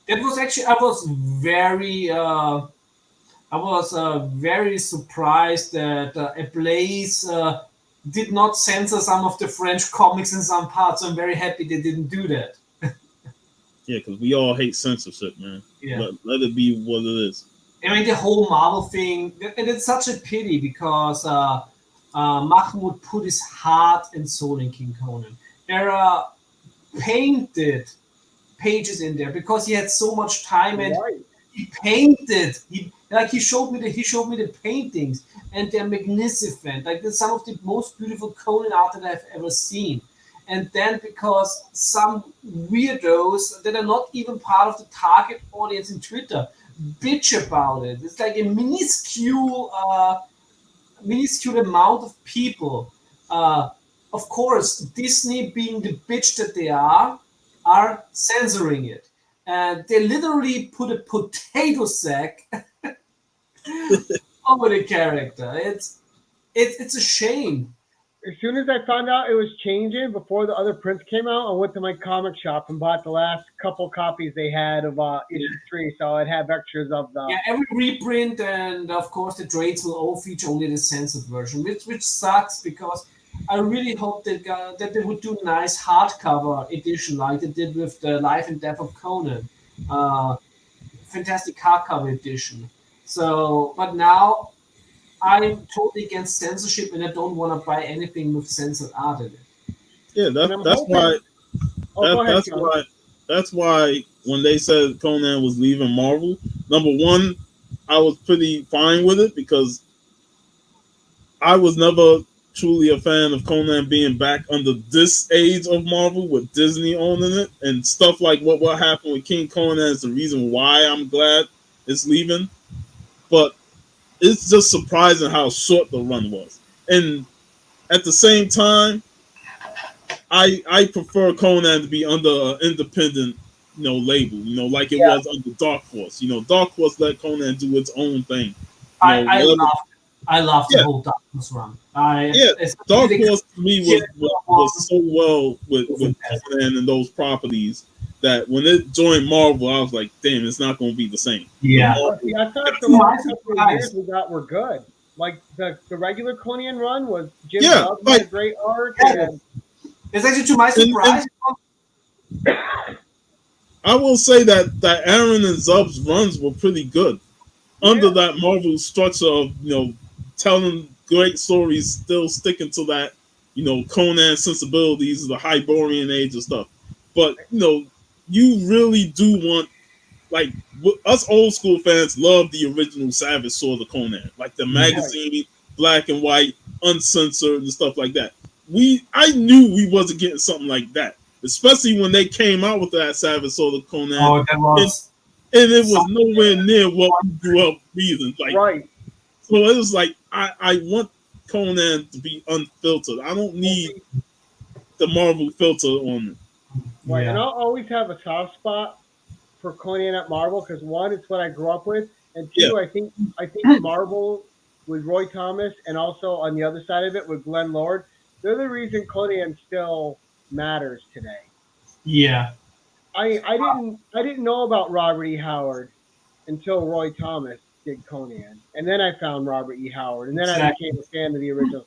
That was actually I was very surprised that Ablaze did not censor some of the French comics in some parts. I'm very happy they didn't do that. Yeah, because we all hate censorship, man. Yeah. Let it be what it is. I mean, the whole Marvel thing, and it's such a pity because Mahmoud put his heart and soul in King Conan. There are painted pages in there because he had so much time and he painted. He showed me the paintings and they're magnificent. Like, they're some of the most beautiful Conan art that I've ever seen. And then because some weirdos that are not even part of the target audience in Twitter bitch about it. It's like a minuscule amount of people. Of course, Disney, being the bitch that they are censoring it. And they literally put a potato sack over the character. It's a shame. as soon as I found out it was changing before the other prints came out, I went to my comic shop and bought the last couple copies they had of issue 3. So I'd have extras of the. Yeah, every reprint and of course the trades will all feature only the censored version, which sucks because I really hope that they would do a nice hardcover edition like they did with the Life and Death of Conan, uh, fantastic hardcover edition. So, but now I'm totally against censorship and I don't want to buy anything with censored art in it. Yeah, And I'm that's hoping. why Oh, go ahead, that's Sean. why when they said Conan was leaving Marvel, number one, I was pretty fine with it because I was never truly a fan of Conan being back under this age of Marvel with Disney owning it and stuff like what happened with King Conan is the reason why I'm glad it's leaving. But it's just surprising how short the run was. And at the same time, I prefer Conan to be under an independent, label, like it Yeah, was under Dark Horse. Dark Horse let Conan do its own thing. I, I Whatever. love I love the Yeah, whole Darkness run. I yeah. especially Dark the Horse to me Killer was so well was with fantastic. Conan and those properties that when it joined Marvel, I was like, damn, it's not going to be the same. Yeah, Well, see, I thought the to my last couple of years surprise, we got were good. Like the regular Conan run was Jim Yeah, Zub had a like great arc, yeah, and it's actually to my and surprise. I will say that Aaron and Zub's runs were pretty good under yeah, that Marvel structure of telling great stories, still sticking to that Conan sensibilities, the Hyborian age and stuff. But you really do want like us old school fans love the original Savage Sword of Conan, like the Yeah, right. magazine, black and white, uncensored and stuff like that. I knew we wasn't getting something like that, especially when they came out with that Savage Sword of Conan, oh, that and was and it was something nowhere near what we grew up reading. Like, Right. so it was like I want Conan to be unfiltered. I don't Well, need see, the Marvel filter on it. right, and yeah, I'll always have a soft spot for Conan at Marvel because one, it's what I grew up with, and Yeah, two, I think Marvel with Roy Thomas and also on the other side of it with Glenn Lord, they're the reason Conan still matters today. yeah, I didn't know about Robert E. Howard until Roy Thomas did Conan, and then I found Robert E. Howard, and then I became exactly. a fan of the original.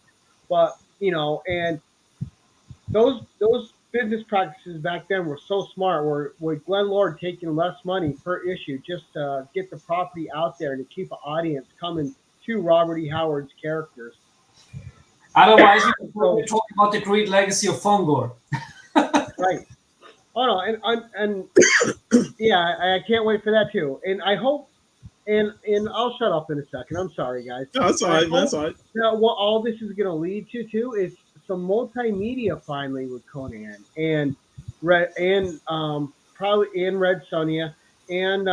But and those business practices back then were so smart. Where with Glenn Lord taking less money per issue just to get the property out there to keep an audience coming to Robert E. Howard's characters. Otherwise, we're So talking about the great legacy of Fongor. right. Oh no, and yeah, I can't wait for that too. And I hope and I'll shut up in a second. I'm sorry, guys. yeah, that's all I right, man. That's hope all right. that what all this is going to lead to too is some multimedia finally with Conan and Red and probably and Red Sonja and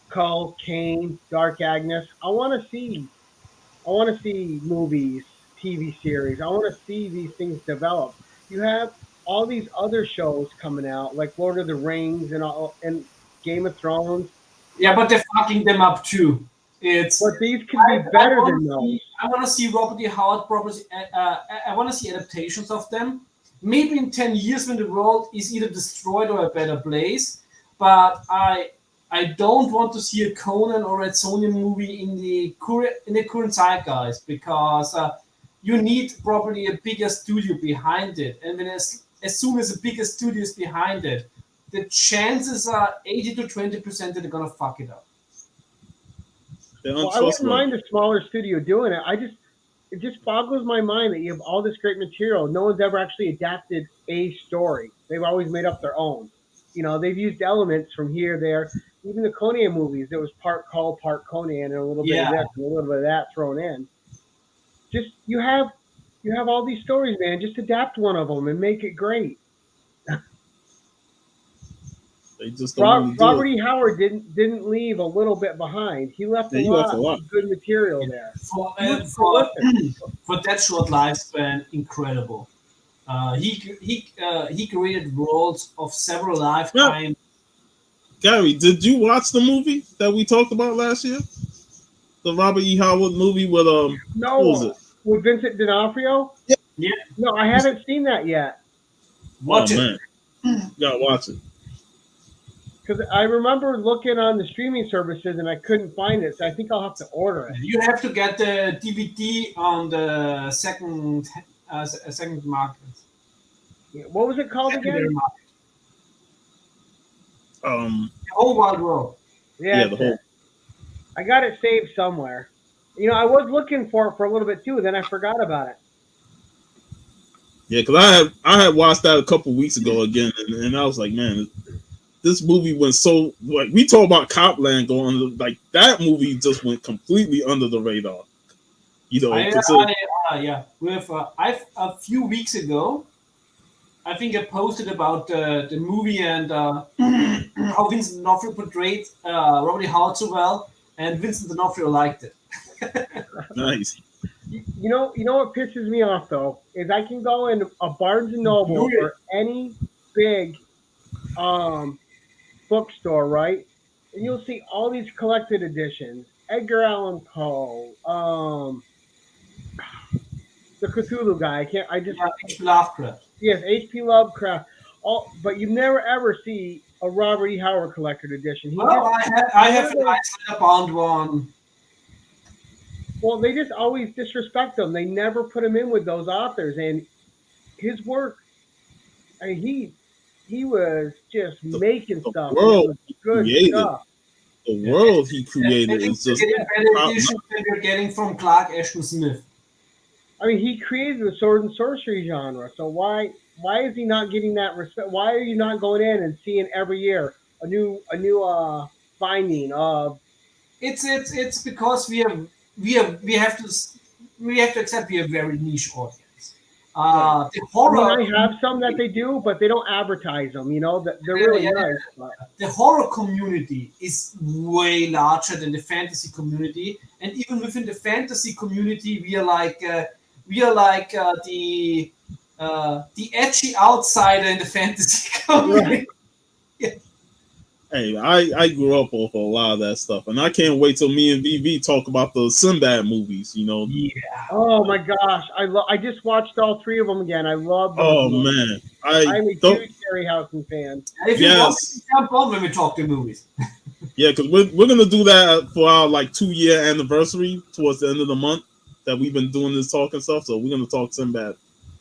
Cull, Kane, Dark Agnes. I want to see movies, TV series. I want to see these things develop. You have all these other shows coming out like Lord of the Rings and Game of Thrones, Yeah, but they're fucking them up too. It's but these could be better than those. I want to see Robert E. Howard properties. I want to see adaptations of them. Maybe in 10 years when the world is either destroyed or a better place. But I don't want to see a Conan or a Sony movie in the current zeitgeist because you need probably a bigger studio behind it, and when as soon as a bigger studio is behind it, the chances are 80 to 20% that they're gonna fuck it up. They're Well, I wouldn't untrustworthy. mind a smaller studio doing it. It just boggles my mind that you have all this great material. No one's ever actually adapted a story. They've always made up their own. They've used elements from here, there. Even the Conan movies, there was part Call, part Conan, and a little bit of Yeah, this and a little bit of that thrown in. Just you have all these stories, man. Just adapt one of them and make it great. They just don't want to do Robert it. E. Howard didn't leave a little bit behind. He left a Yeah, he left a lot lot. of good material there. for He was uh, for prolific. for that short lifespan, incredible. He created worlds of several Now, lifetimes. Gary, did you watch the movie that we talked about last year? The Robert E. Howard movie with what was No, it? with Vincent D'Onofrio? Yeah, No, I haven't seen that yet. Oh watch it. man, you gotta watch it. Because I remember looking on the streaming services and I couldn't find it, so I think I'll have to order it. You have to get the DVD on the second market, Yeah, what was it called secondary again? market. Um, The whole wide world. Yeah, yeah, the that's it. whole I got it saved somewhere. I was looking for it for a little bit too, then I forgot about it. yeah, because I had watched that a couple weeks ago again, and I was like, man, this movie went so like we talk about Copland going like that movie just went completely under the radar. You know, I, consider yeah, with I a few weeks ago, I think I posted about the movie and how Vincent D'Onofrio portrayed Robert Howard so well, and Vincent D'Onofrio liked it. nice. You know what pisses me off though is I can go in a Barnes and Noble Blu-ray. or any big um, bookstore, right? And you'll see all these collected editions. Edgar Allan Poe, the Cthulhu guy. I can't. I just Yeah, H.P. Lovecraft. yes, H.P. Lovecraft. All, but you never ever see a Robert E. Howard collected edition. He Well, just I one have of a those. nice leather bound one. Well, they just always disrespect him. They never put him in with those authors, and his work. I mean, he was just The, making the stuff, and it world was he good created, stuff. the Yeah, world he I created think is we're just getting better top editions than we're getting from Clark Ashton Smith. I mean, he created the sword and sorcery genre. So why is he not getting that respect? Why are you not going in and seeing every year a new finding of? It's because we have to accept we are a very niche audience. Right. The I mean, horror I have some that community, they do, but they don't advertise them. That they're yeah, really yeah, nice. But the horror community is way larger than the fantasy community, and even within the fantasy community, we are like the edgy outsider in the fantasy right. community. Hey, I grew up off a lot of that stuff, and I can't wait till me and VV talk about the Sinbad movies. You know, Yeah. Oh my gosh, I just watched all three of them again. I love those oh movies. man, I I'm a don't. huge Harryhausen fan. If you want, Yes, jump on when we talk to movies. yeah, because we're gonna do that for our like 2 year anniversary towards the end of the month that we've been doing this talking stuff. So we're gonna talk Sinbad.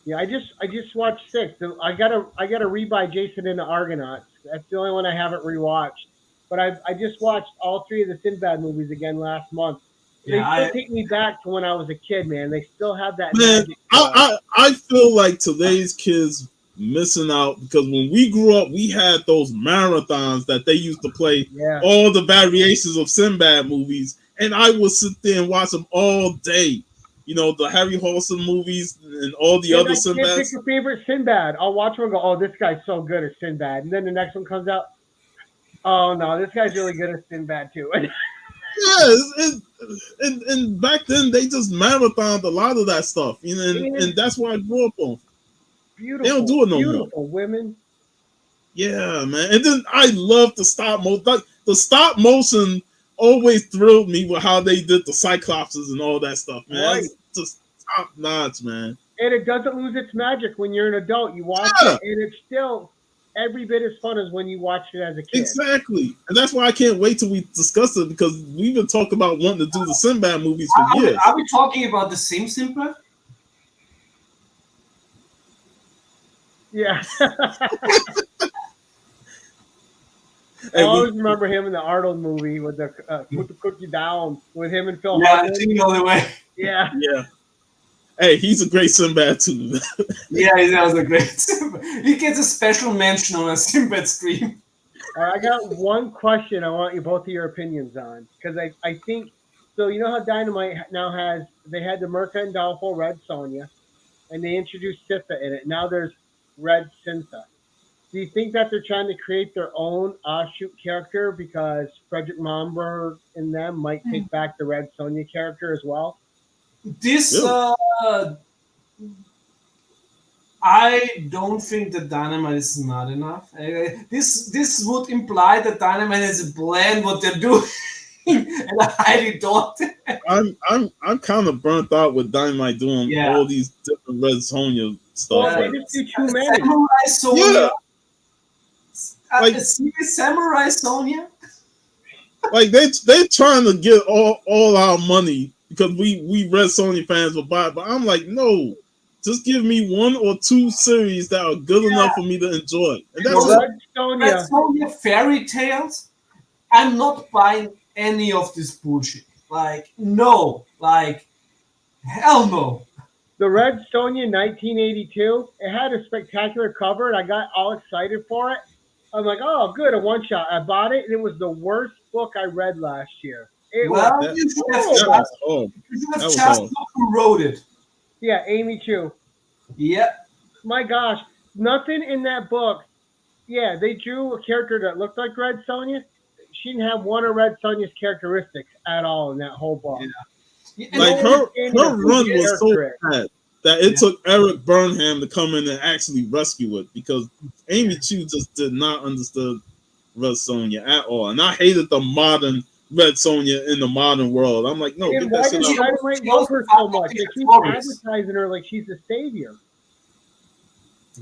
Yeah, I just watched six. I gotta rebuy Jason and the Argonauts. That's the only one I haven't rewatched. But I just watched all three of the Sinbad movies again last month. Yeah, They still take me back to when I was a kid, man. They still have that Man, magic to I, them. I I feel like today's kids missing out because when we grew up, we had those marathons that they used to play Yeah. all the variations of Sinbad movies, and I would sit there and watch them all day. You know, the Harry Halson movies and all the And other I can't pick Sinbads. a favorite Sinbad. I'll watch one and go, oh, this guy's so good at Sinbad. And then the next one comes out, oh no, this guy's really good at Sinbad too. Yeah, and back then they just marathoned a lot of that stuff, you know, and And that's why I grew up on. They don't beautiful, do it no more. beautiful women. Yeah, man. And then I love the stop motion. Like, the stop motion always thrilled me with how they did the Cyclopses and all that stuff, man. Right. That's just top notch, man. And it doesn't lose its magic when you're an adult. You watch Yeah, it, and it's still every bit as fun as when you watched it as a kid. exactly. And that's why I can't wait till we discuss it because we've been talking about wanting to do the Sinbad movies for are we, years. are we talking about the same Simba? Yeah. I Hey, always remember him in the Arnold movie with the put the cookie down with him and Phil Yeah, Hartman. Jingle All the Way. Yeah. yeah. Hey, he's a great Sinbad too. Yeah, that was a great Simba. He gets a special mention on a Simba stream. All right, I got one question I want you both of your opinions on because I think so. You know how Dynamite now has they had the Merca and Doubtful Red Sonja and they introduced Sitha in it. Now there's Red Syntha. Do you think that they're trying to create their own offshoot character because Frederick Momberg and them might take back the Red Sonja character as well? This, Really? I don't think that Dynamite is smart enough. This would imply that Dynamite has a plan what they're doing. and I highly doubt it. I'm kind of burnt out with Dynamite doing Yeah. all these different Red Sonja stuff. Well, they Like, just do too many. Samurai Sonya. yeah, like- Samurai Sonya. like they trying to get all our money because we Red Sonja fans will buy it, but I'm like, no, just give me 1 or 2 series that are good enough for me to enjoy, and that's The it. Red Sonja. Red Sonja fairy tales. I'm not buying any of this bullshit. Like, no. Like, hell no. The Red Sonja 1982, it had a spectacular cover, and I got all excited for it. I'm like, oh, good, a one shot. I bought it, and it was the worst book I read last year. It Well, was, you should have That was hard. you should That have was just hard. looked who wrote it. yeah, Amy Chu. Yeah. My gosh, nothing in that book. Yeah, they drew a character that looked like Red Sonja. She didn't have one of Red Sonja's characteristics at all in that whole book. Yeah. Like No her understanding of who run the was so character is. bad that it Yeah. took Eric Burnham to come in and actually rescue it because Amy Chu just did not understand Red Sonja at all, and I hated the modern Red Sonja in the modern world. I'm like, no, And get why that shit does out. Dynamite She love also her so fucked up much? the They keep stories. advertising her like she's a savior.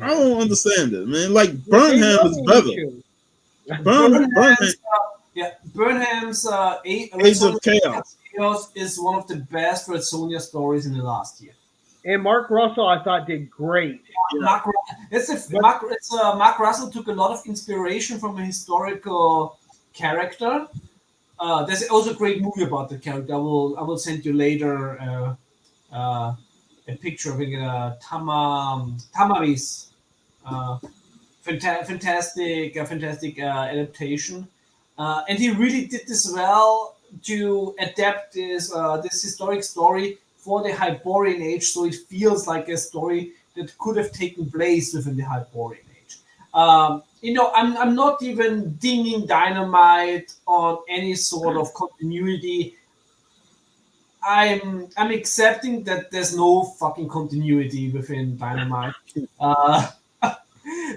I don't understand it, man. Like They Burnham love is Amy better. Chu. Burnham Burnham's Age of Chaos. Chaos is one of the best Red Sonja stories in the last year. And Mark Russell, I thought, did great. Yeah. Mark Russell took a lot of inspiration from a historical character. There's also a great movie about the character. I will send you later a picture of it. Tamari's fantastic adaptation, and he really did this well to adapt this historic story for the Hyborian Age, so it feels like a story that could have taken place within the Hyborian Age. I'm not even dinging Dynamite on any sort of continuity. I'm accepting that there's no fucking continuity within Dynamite.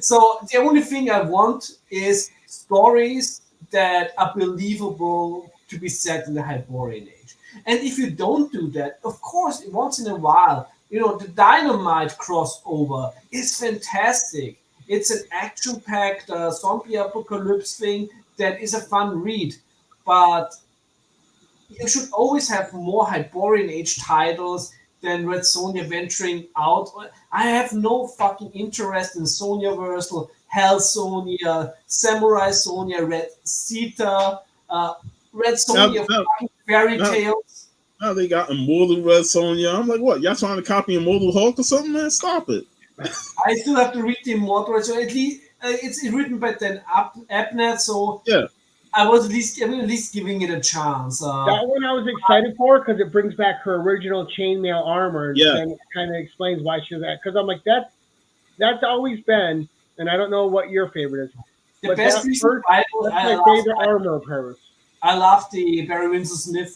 So the only thing I want is stories that are believable to be set in the Hyborian Age. And if you don't do that, of course, once in a while, the Dynamite crossover is fantastic. It's an action-packed zombie apocalypse thing that is a fun read. But you should always have more Hyborian Age titles than Red Sonja venturing out. I have no fucking interest in Sonjaversal, Hell Sonja, Samurai Sonja, Red Sita, Red Sonja, fucking fairy tales. Now they got Immortal Red Sonja. I'm like, what? Y'all trying to copy Immortal Hulk or something, man? Stop it. I still have to read the Immortal, so at least it's written by Dan Abnett, so Yeah. I was at least giving it a chance. That one I was excited for because it brings back her original chainmail armor, and Yeah. then it kind of explains why she was that. Because I'm like, that's always been, and I don't know what your favorite is. The but best that recent first- title, That's I my favorite armor of hers. love the Barry Windsor Smith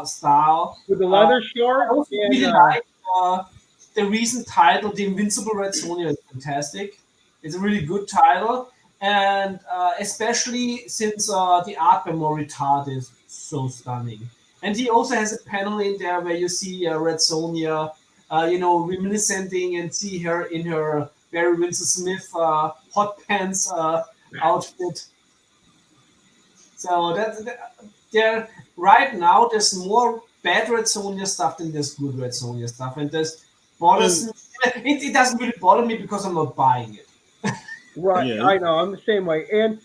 style. With the leather I short also and really like the recent title, The Invincible Red Sonja, is fantastic. It's a really good title, and especially since the art by Moritard is so stunning. And he also has a panel in there where you see Red Sonja, reminiscing and see her in her Barry Windsor Smith hot pants outfit. So there right now there's more bad Red Sonja stuff than there's good Red Sonja stuff, and this bothers me. It doesn't really bother me because I'm not buying it. right. Yeah. I know, I'm the same way, and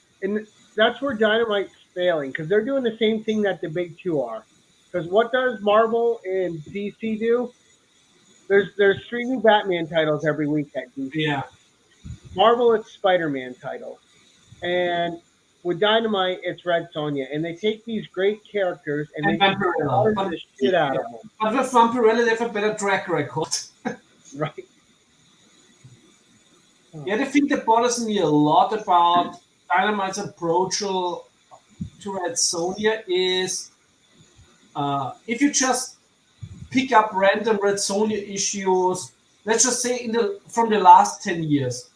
that's where Dynamite's failing because they're doing the same thing that the big two are. Because what does Marvel and DC do? There's 3 new Batman titles every week at DC. Yeah. Marvel, it's Spider-Man titles, and with Dynamite, it's Red Sonja, and they take these great characters and And they just Vampirella. color the shit out of them, But with Vampirella, they have a better track record. right? The other thing that bothers me a lot about Dynamite's approach to Red Sonja is if you just pick up random Red Sonja issues, let's just say from the last 10 years,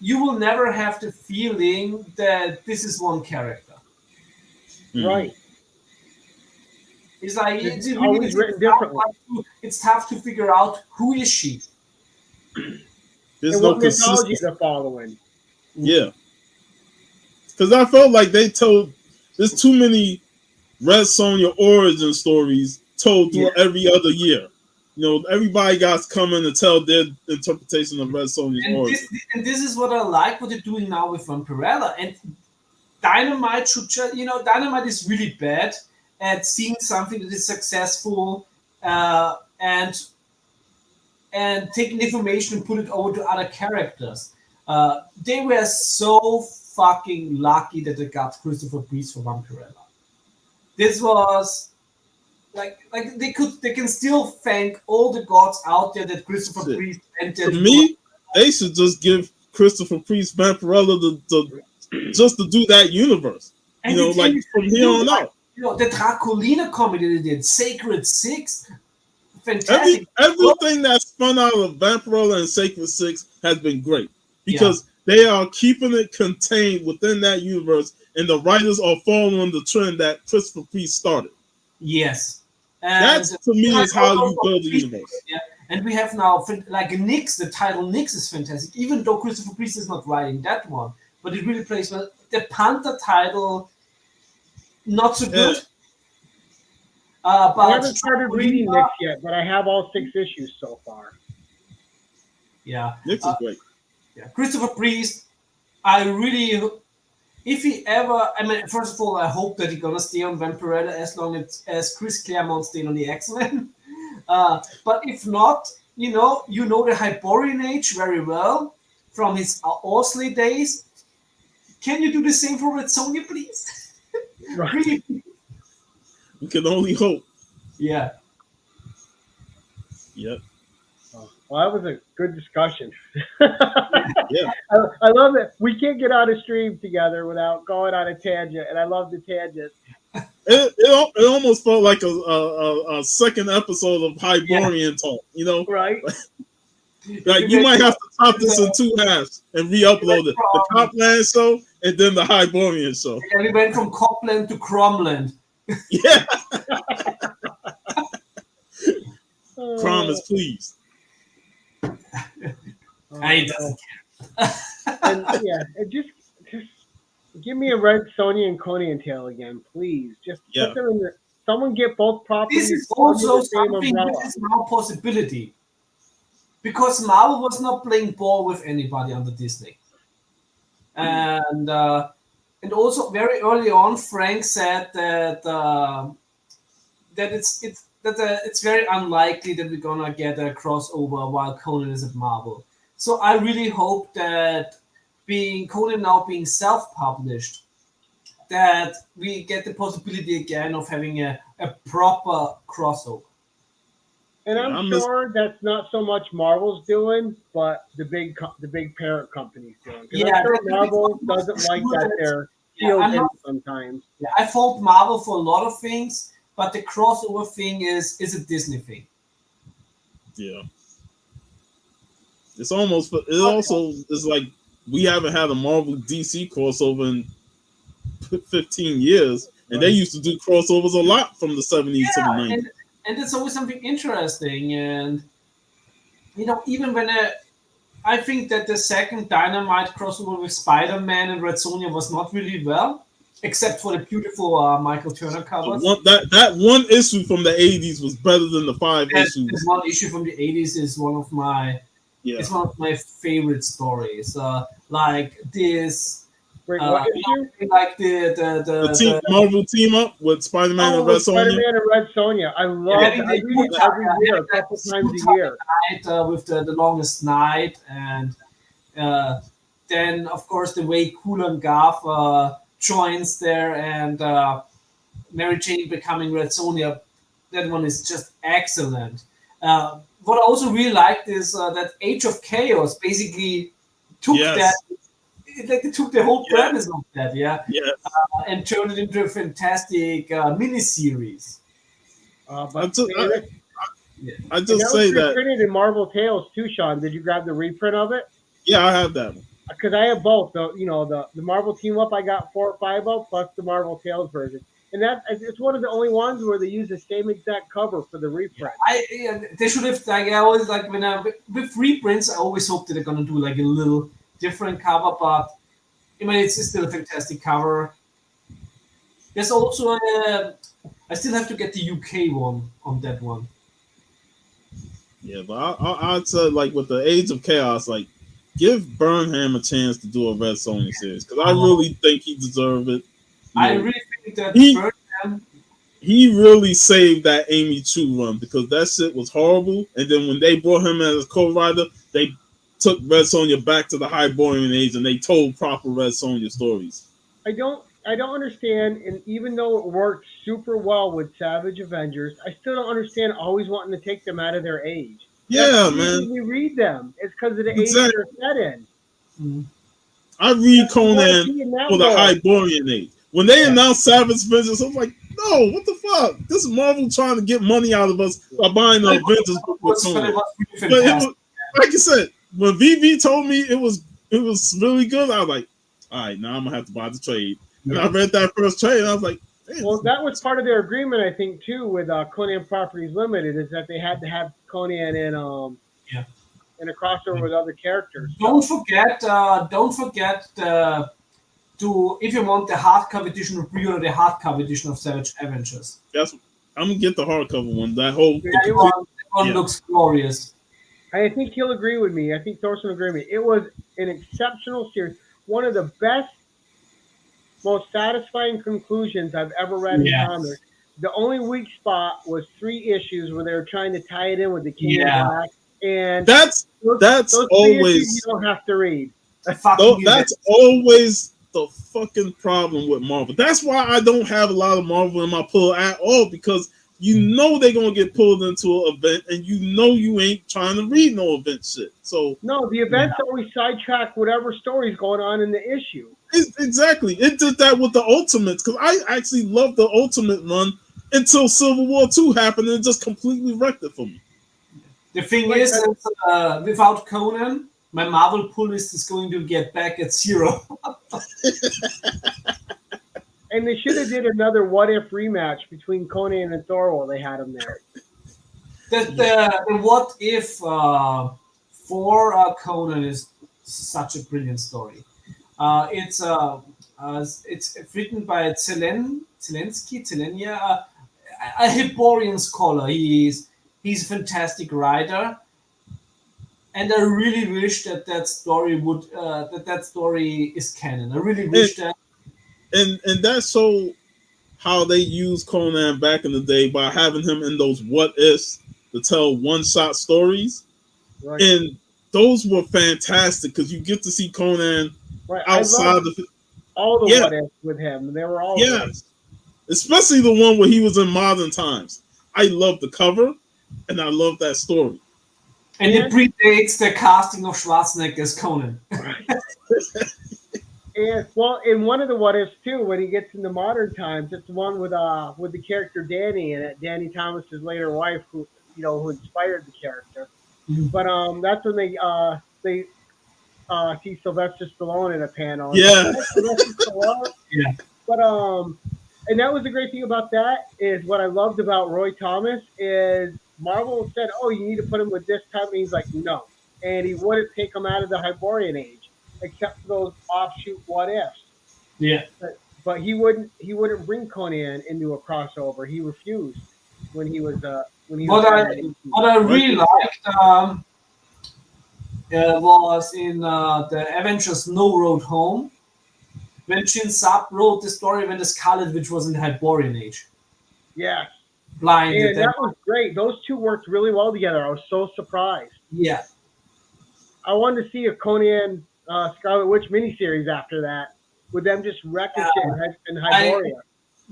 you will never have the feeling that this is one character. Right. It's like It's it's really always written differently. it's tough to figure out who is she. There's And no what mythology consistency. they're following. Yeah, because I felt like they told there's too many Red Sonja origin stories told through every other year. You know, everybody got to come in and tell their interpretation of Red Sonja's origin. This is what I like what they're doing now with Vampirella. And Dynamite should just, Dynamite is really bad at seeing something that is successful and taking information and put it over to other characters. They were so fucking lucky that they got Christopher Priest for Vampirella. This was like they can still thank all the gods out there that Christopher Shit. Priest and To me, they should just give Christopher Priest Vampirella just to do that universe. And you know, like from here on out. You know, the Draculina comedy they did, Sacred Six, fantastic. Everything that's spun out of Vampirella and Sacred Six has been great because they are keeping it contained within that universe, and the writers are following the trend that Christopher Priest started. Yes. That to me is how you build the universe. Yeah. And we have now like Nyx, the title Nyx is fantastic, even though Christopher Priest is not writing that one, but it really plays well. The Panther title, not so good. But I haven't started reading Nyx yet, but I have all 6 issues so far. Yeah. Nyx is great. Yeah. Christopher Priest, I really, if he ever, I mean, first of all, I hope that he's gonna stay on Vampirella as long as Chris Claremont stayed on the X-Men. But if not, you know the Hyborian Age very well from his Orsley days. Can you do the same for Red Sonja, please? Right. Really? We can only hope. Yeah. Yep. Well, that was a good discussion. Yeah. I love it. We can't get on a stream together without going on a tangent, and I love the tangent. It almost felt like a second episode of Hyborian talk, you know? Right. Like you might have to chop this in 2 halves and re-upload it. The Copland show and then the Hyborian show. Yeah, we went from Copland to Cromland. Yeah. Crom is pleased. I doesn't care. And just give me a Red Sonja and Conan Tail again, please. Just put them in the. Someone get both properties. This is also something which is now a possibility. Because Marvel was not playing ball with anybody under Disney. And also very early on, Frank said that it's very unlikely that we're gonna get a crossover while Conan is at Marvel. So I really hope that Conan now being self-published, that we get the possibility again of having a proper crossover. And I'm sure that's not so much Marvel's doing, but the big parent companies doing. Yeah, I'm sure Marvel doesn't like that they're sealed in sometimes. Yeah, I fault Marvel for a lot of things, but the crossover thing is a Disney thing. Yeah. It also is like we haven't had a Marvel DC crossover in 15 years, and they used to do crossovers a lot from the 70s to the 90s. And it's always something interesting, and even when I think that the second Dynamite crossover with Spider-Man and Red Sonja was not really well, except for the beautiful Michael Turner covers. That one issue from the 80s was better than the 5 issues. This one issue from the 80s is one of my favorite stories. Like this. Wait, what issue? Like the Marvel team up with Spider-Man and Red Sonja. Spider-Man and Red Sonja. I love it. I read it every year, a couple times a year. With the longest night, and then of course the way Kulan Gav joins there, and Mary Jane becoming Red Sonja. That one is just excellent. What I also really liked is that Age of Chaos basically took that. They took the whole premise of that, and turned it into a fantastic miniseries. I just say that printed in Marvel Tales too, Sean. Did you grab the reprint of it? Yeah, I have that one. Because I have both. The Marvel Team Up I got 4 or 5 of, plus the Marvel Tales version. and that it's one of the only ones where they use the same exact cover for the reprint. They should have like I always like when with reprints I always hope that they're gonna do like a little different cover, but I mean it's still a fantastic cover. There's also I still have to get the UK one on that one. Yeah, but I'd say like with the Age of Chaos, like give Burnham a chance to do a Red Sonja series because I really think he deserved it. I really think that Burnham. He really saved that Amy Chu run because that shit was horrible. And then when they brought him as a co-writer, they took Red Sonja back to the Hyborian age and they told proper Red Sonja stories. I don't understand, and even though it worked super well with Savage Avengers, I still don't understand always wanting to take them out of their age. Yeah, man. We read them. It's because of the age they're set in. Mm-hmm. I read Conan for the Hyborian age. When they announced Savage Avengers, I was like, no, what the fuck? This is Marvel trying to get money out of us by buying the Avengers book with Conan. But it was, like you said, when VV told me it was really good, I was like, all right, now I'm gonna have to buy the trade. And I read that first trade, and I was like, damn. Well, that was part of their agreement, I think, too, with Conan Properties Limited, is that they had to have Conan in in a crossover with other characters. Don't forget to if you want the hardcover edition of pre-order the hardcover edition of Savage Avengers. Yes, I'm gonna get the hardcover one. That whole one looks glorious. I think he'll agree with me. I think Thorson will agree with me. It was an exceptional series. One of the best, most satisfying conclusions I've ever read in comics. The only weak spot was 3 issues where they were trying to tie it in with the King of Black, and that's those always you don't have to read. That's always the fucking problem with Marvel. That's why I don't have a lot of Marvel in my pull at all, because you know they're gonna get pulled into an event, and you know you ain't trying to read no event shit. So no, the events always sidetrack whatever story's going on in the issue. Exactly. It did that with the Ultimates, because I actually loved the Ultimate run until Civil War 2 happened and it just completely wrecked it for me. The thing is, without Conan, my Marvel pull list is going to get back at 0. And they should have did another What If rematch between Conan and Thor while they had him there. The What If for Conan is such a brilliant story. It's written by Zelensky, a Hyborian scholar. He's a fantastic writer, and I really wish that story would that story is canon. I really wish that. And that's so how they used Conan back in the day by having him in those what ifs to tell one-shot stories, and those were fantastic because you get to see Conan outside of all the what ifs with him. They were all good. Especially the one where he was in modern times. I love the cover, and I love that story. And it predates the casting of Schwarzenegger as Conan. And in one of the what ifs too, when he gets into modern times, it's the one with the character Danny and Danny Thomas's later wife, who inspired the character. Mm-hmm. But that's when they see Sylvester Stallone in a panel. Yeah. Yeah. But and that was the great thing about that is what I loved about Roy Thomas is Marvel said, "Oh, you need to put him with this type," and he's like, "No," and he wouldn't take him out of the Hyborian age. Except for those offshoot what ifs. Yeah. But he wouldn't bring Conan into a crossover. He refused when he was What I really liked was in the Avengers No Road Home when Jin Sub wrote the story when the Scarlet Witch was in the Hyborian age. Yeah. Blinded. And that was great. Those two worked really well together. I was so surprised. Yeah. I wanted to see a Conan Scarlet Witch miniseries after that, with them just wrecking shit in Hyboria.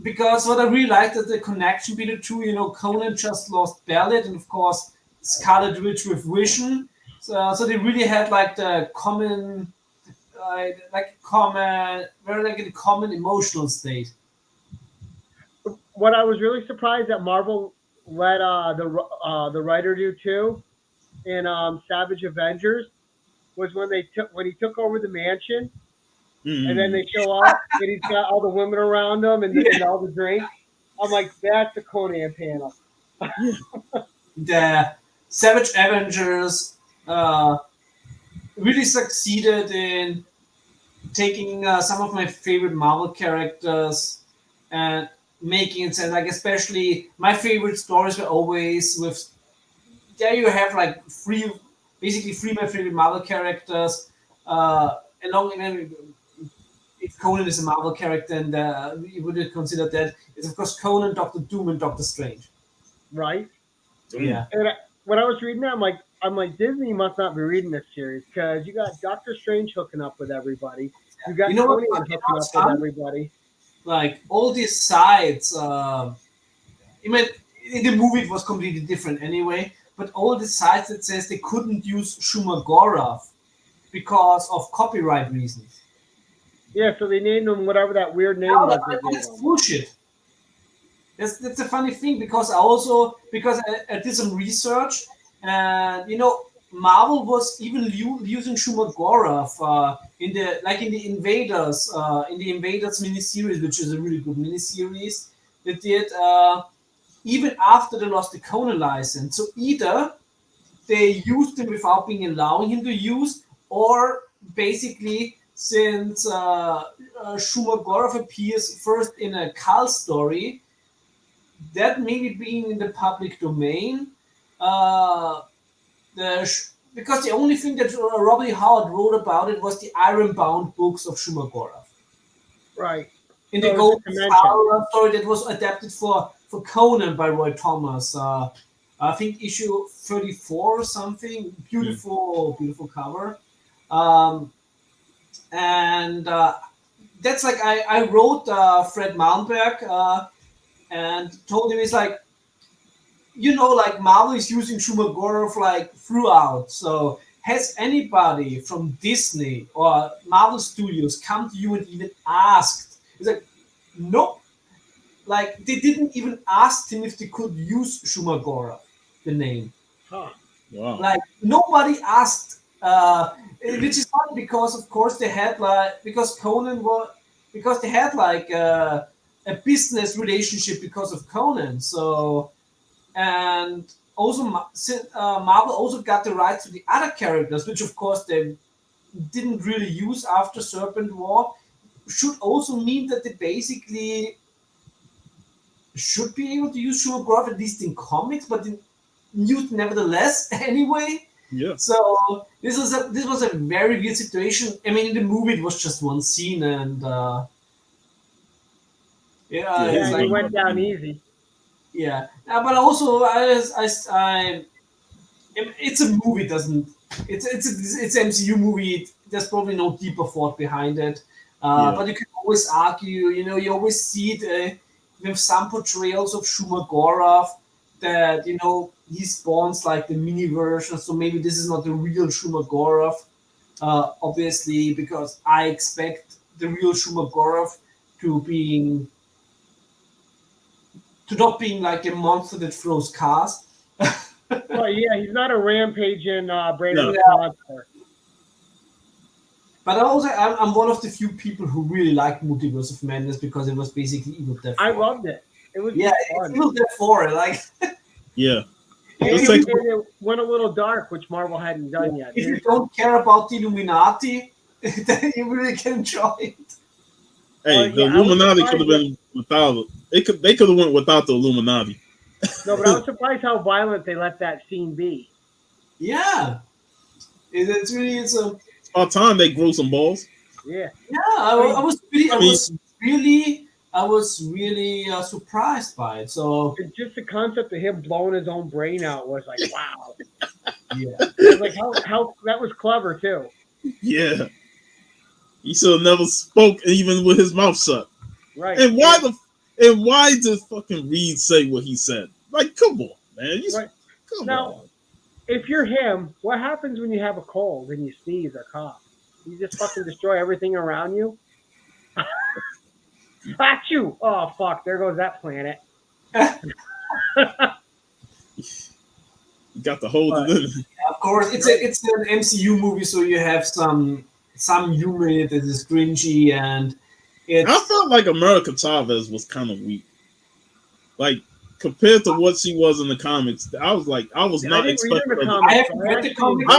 Because what I really liked is the connection between the two. Conan just lost Ballad, and of course Scarlet Witch with Vision. So they really had like the common, very common emotional state. What I was really surprised that Marvel let the writer do too in Savage Avengers was when he took over the mansion and then they show up, and he's got all the women around him and all the drinks. I'm like, that's a Conan panel. Yeah. The Savage Avengers really succeeded in taking some of my favorite Marvel characters and making it sense. Like especially my favorite stories were always with. There you have like basically three my favorite Marvel characters. Along and if Conan is a Marvel character, and you would consider that it's of course Conan, Doctor Doom, and Doctor Strange. Right? Yeah. And when I was reading that, I'm like, Disney must not be reading this series because you got Doctor Strange hooking up with everybody. You got You know what? Conan hooking up with everybody. Like all these sides. I mean, in the movie it was completely different anyway. But all the sites that says they couldn't use Shumagorov because of copyright reasons. Yeah, so they named him whatever that weird name No, was. that's bullshit. That's a funny thing because I did some research and Marvel was even using Shumagorov in the Invaders miniseries, which is a really good miniseries. They did even after they lost the Conan license. So either they used him without being allowing him to use, or basically since Shumagorov appears first in a Kal story, that maybe being in the public domain, uh, because the only thing that Robert E. Howard wrote about it was the Ironbound books of Shumagorov. Right. In the Golden Flower story that was adapted for Conan by Roy Thomas. I think issue 34 or something. Beautiful, beautiful cover. And that's like I wrote Fred Malmberg and told him it's like, like Marvel is using Shumagorov like throughout. So has anybody from Disney or Marvel Studios come to you and even asked? It's like, nope. Like they didn't even ask him if they could use Shumagorov, the name. Huh. Wow. Like nobody asked, which is funny because of course they had because they had like a business relationship because of Conan. So and also Marvel also got the rights to the other characters, which of course they didn't really use after Serpent War. Should also mean that they basically should be able to use Shumagorov at least in comics, but used nevertheless anyway. Yeah. So this was a very weird situation. I mean, in the movie it was just one scene, and it went down easy. Yeah, but also it's a movie. It's MCU movie. There's probably no deeper thought behind it. But you can always argue. You always see it with some portrayals of Shumagorov that he spawns like the mini version. So maybe this is not the real Shumagorov. Obviously, because I expect the real Shumagorov to not being like a monster that throws cars. Well, yeah, he's not a rampaging brainless monster. But I'm one of the few people who really like Multiverse of Madness because it was basically Evil Dead 4. I loved it. It was it's Evil Dead 4. Like yeah. It went a little dark, which Marvel hadn't done yet. If you don't care about the Illuminati, then you really can enjoy it. Hey, the Illuminati could have been without it. They could have went without the Illuminati. No, but I was surprised how violent they let that scene be. Yeah, it's about time they grew some balls. Yeah. Yeah, I was really surprised by it. So just the concept of him blowing his own brain out was like, wow. Yeah. Like how that was clever too. Yeah. He should have never spoke even with his mouth shut. Right. And why did fucking Reed say what he said? Like, come on, man. Come on. If you're him, what happens when you have a cold and you sneeze or cough? You just fucking destroy everything around you? Achoo! Oh, fuck. There goes that planet. You got to hold it in. Of course, it's an MCU movie, so you have some some humor in it that is cringy, and it's I felt like America Chavez was kind of weak. Like compared to what she was in the comics, I was I not didn't read expecting her her. I comics. haven't I read the actually comics.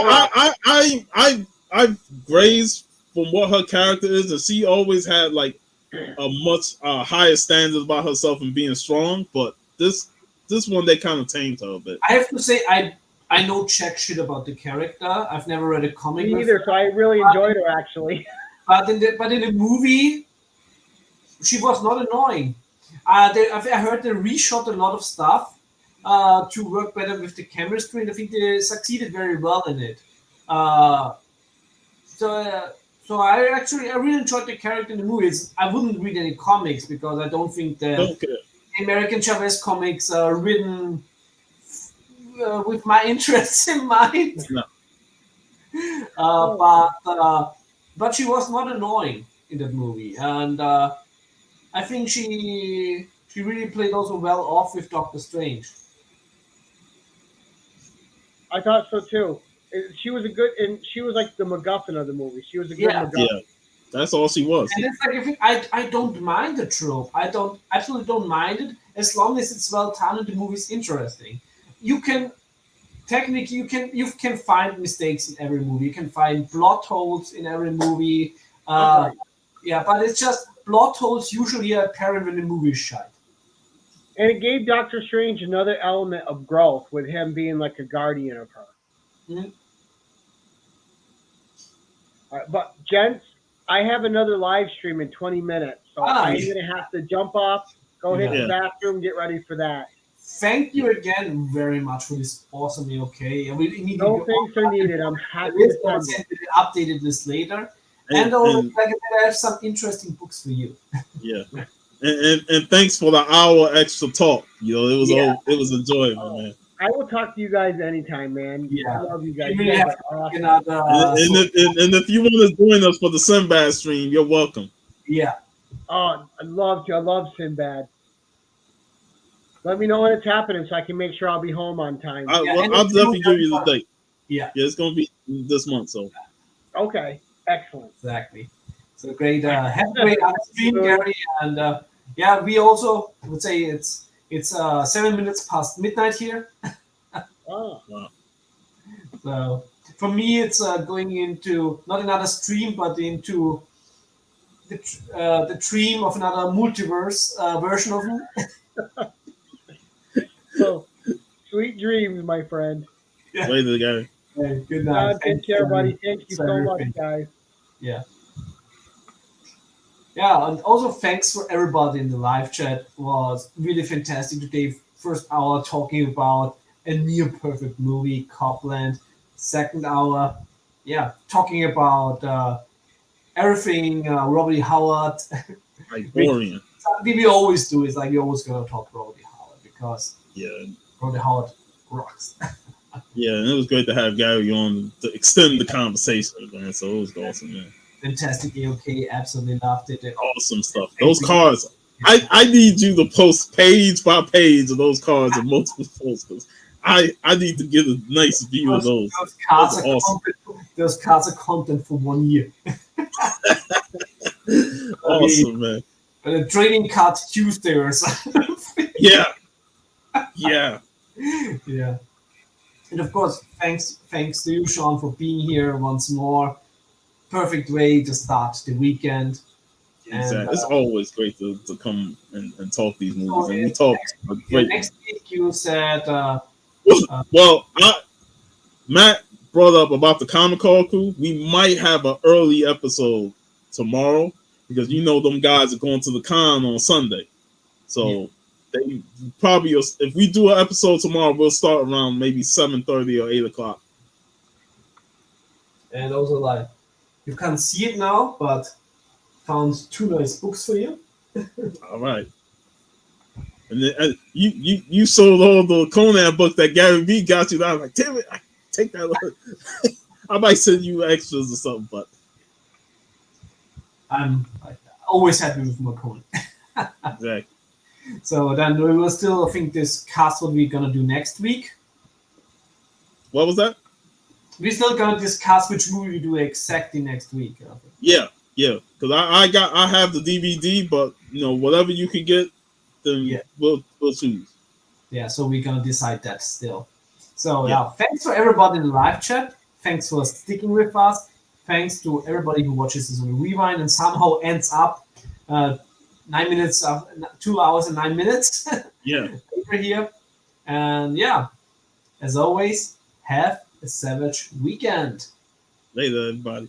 enjoyed it. I've grazed from what her character is, and she always had like a much higher standards about herself and being strong. But this one they kind of tamed her a bit. I have to say, I know jack shit about the character. I've never read a comic. Me with either, her. so I really enjoyed her actually. But in the movie, she was not annoying. I heard they reshot a lot of stuff to work better with the chemistry, and I think they succeeded very well in it. Uh, so, so I really enjoyed the character in the movies. I wouldn't read any comics because I don't think the Don't care. American Chavez comics are written with my interests in mind. No. But she was not annoying in that movie, and I think she really played also well off with Doctor Strange. I thought so too. She was a good, and she was like the MacGuffin of the movie. She was a good Yeah. MacGuffin. Yeah, that's all she was. And it's like I don't mind the trope. I don't absolutely don't mind it as long as it's well done and the movie's interesting. You can technically you can find mistakes in every movie. You can find plot holes in every movie. Right. Yeah, but it's just plot holes usually are apparent when the movie is shot. And it gave Doctor Strange another element of growth with him being like a guardian of her. Mhm. But gents, I have another live stream in 20 minutes, so I'm Nice. gonna have to jump off, go hit Yeah. the bathroom, get ready for that. Thank you again very much for this awesome okay. And we need No to thanks are needed. I'm happy list. to I'll send it. send you the updated list later. And, And, also, and like I said, I have some interesting books for you. yeah, and thanks for the hour extra talk. You know, Yeah. it was enjoyable, man. I will talk to you guys anytime, man. Yeah. I love you guys. You You really guys have are awesome. another. And if you want to join us for the Sinbad stream, you're welcome. Yeah. Oh, I'd love to. I love Sinbad. Let me know when it's happening so I can make sure I'll be home on time. Yeah, and I'll it's definitely still give you the everybody. date. Yeah, Yeah, it's gonna be this month. So Okay, excellent. exactly. So great. Have a great stream, Gary. And yeah, we also would say it's 7 minutes past midnight here. Oh, wow. So for me, it's going into not another stream, but into the dream of another multiverse version of me. so sweet dreams, my friend. Yeah. Later, guy. Hey, good night. Take care, buddy. Thank you so much, everything. guys. Yeah. Yeah, and also thanks for everybody in the live chat. It was really fantastic today. First hour talking about a near perfect movie, Copland. Second hour, yeah, talking about everything, Robert E. Howard. Like boring. Something we always do is like we always gonna talk Robert E. Howard because Yeah. Robert E. Howard rocks. Yeah, and it was great to have Gary on to extend the conversation, man. So it was awesome, man. Fantastic AOK, absolutely loved it. Awesome stuff. Those cards, I need you to post page by page of those cards in multiple posts because I need to get a nice view of those. Those cards That's are awesome. those cards are content for 1 year. Awesome, man. But a trading card Tuesday or something. Yeah. Yeah. Yeah. And of course, thanks to you, Sean, for being here once more. Perfect way to start the weekend. Exactly. It's always great to come and talk these movies. So, And we talk great. next week you said Well, Matt brought up about the Comic Call crew. We might have an early episode tomorrow because you know them guys are going to the con on Sunday. So they probably, if we do an episode tomorrow, we'll start around maybe 7:30 or 8 o'clock. and also like you can't see it now, but found 2 nice books for you. All right. And then you sold all the Conan books that Gary V got you. I was like, damn it, I take that. I might send you extras or something, but I'm always happy with Macron. exactly. So then we will still think this cast what we're gonna do next week. What was that? we're still gonna discuss which movie we do exactly next week. Yeah, because I have the DVD, but whatever you can get, then we'll choose. Yeah, so we're gonna decide that still. So Yeah. thanks for everybody in the live chat. Thanks for sticking with us. Thanks to everybody who watches this on Rewind and somehow ends up 9 minutes, 2 hours and 9 minutes. Yeah. Over here. And as always, have a savage weekend. Later, everybody.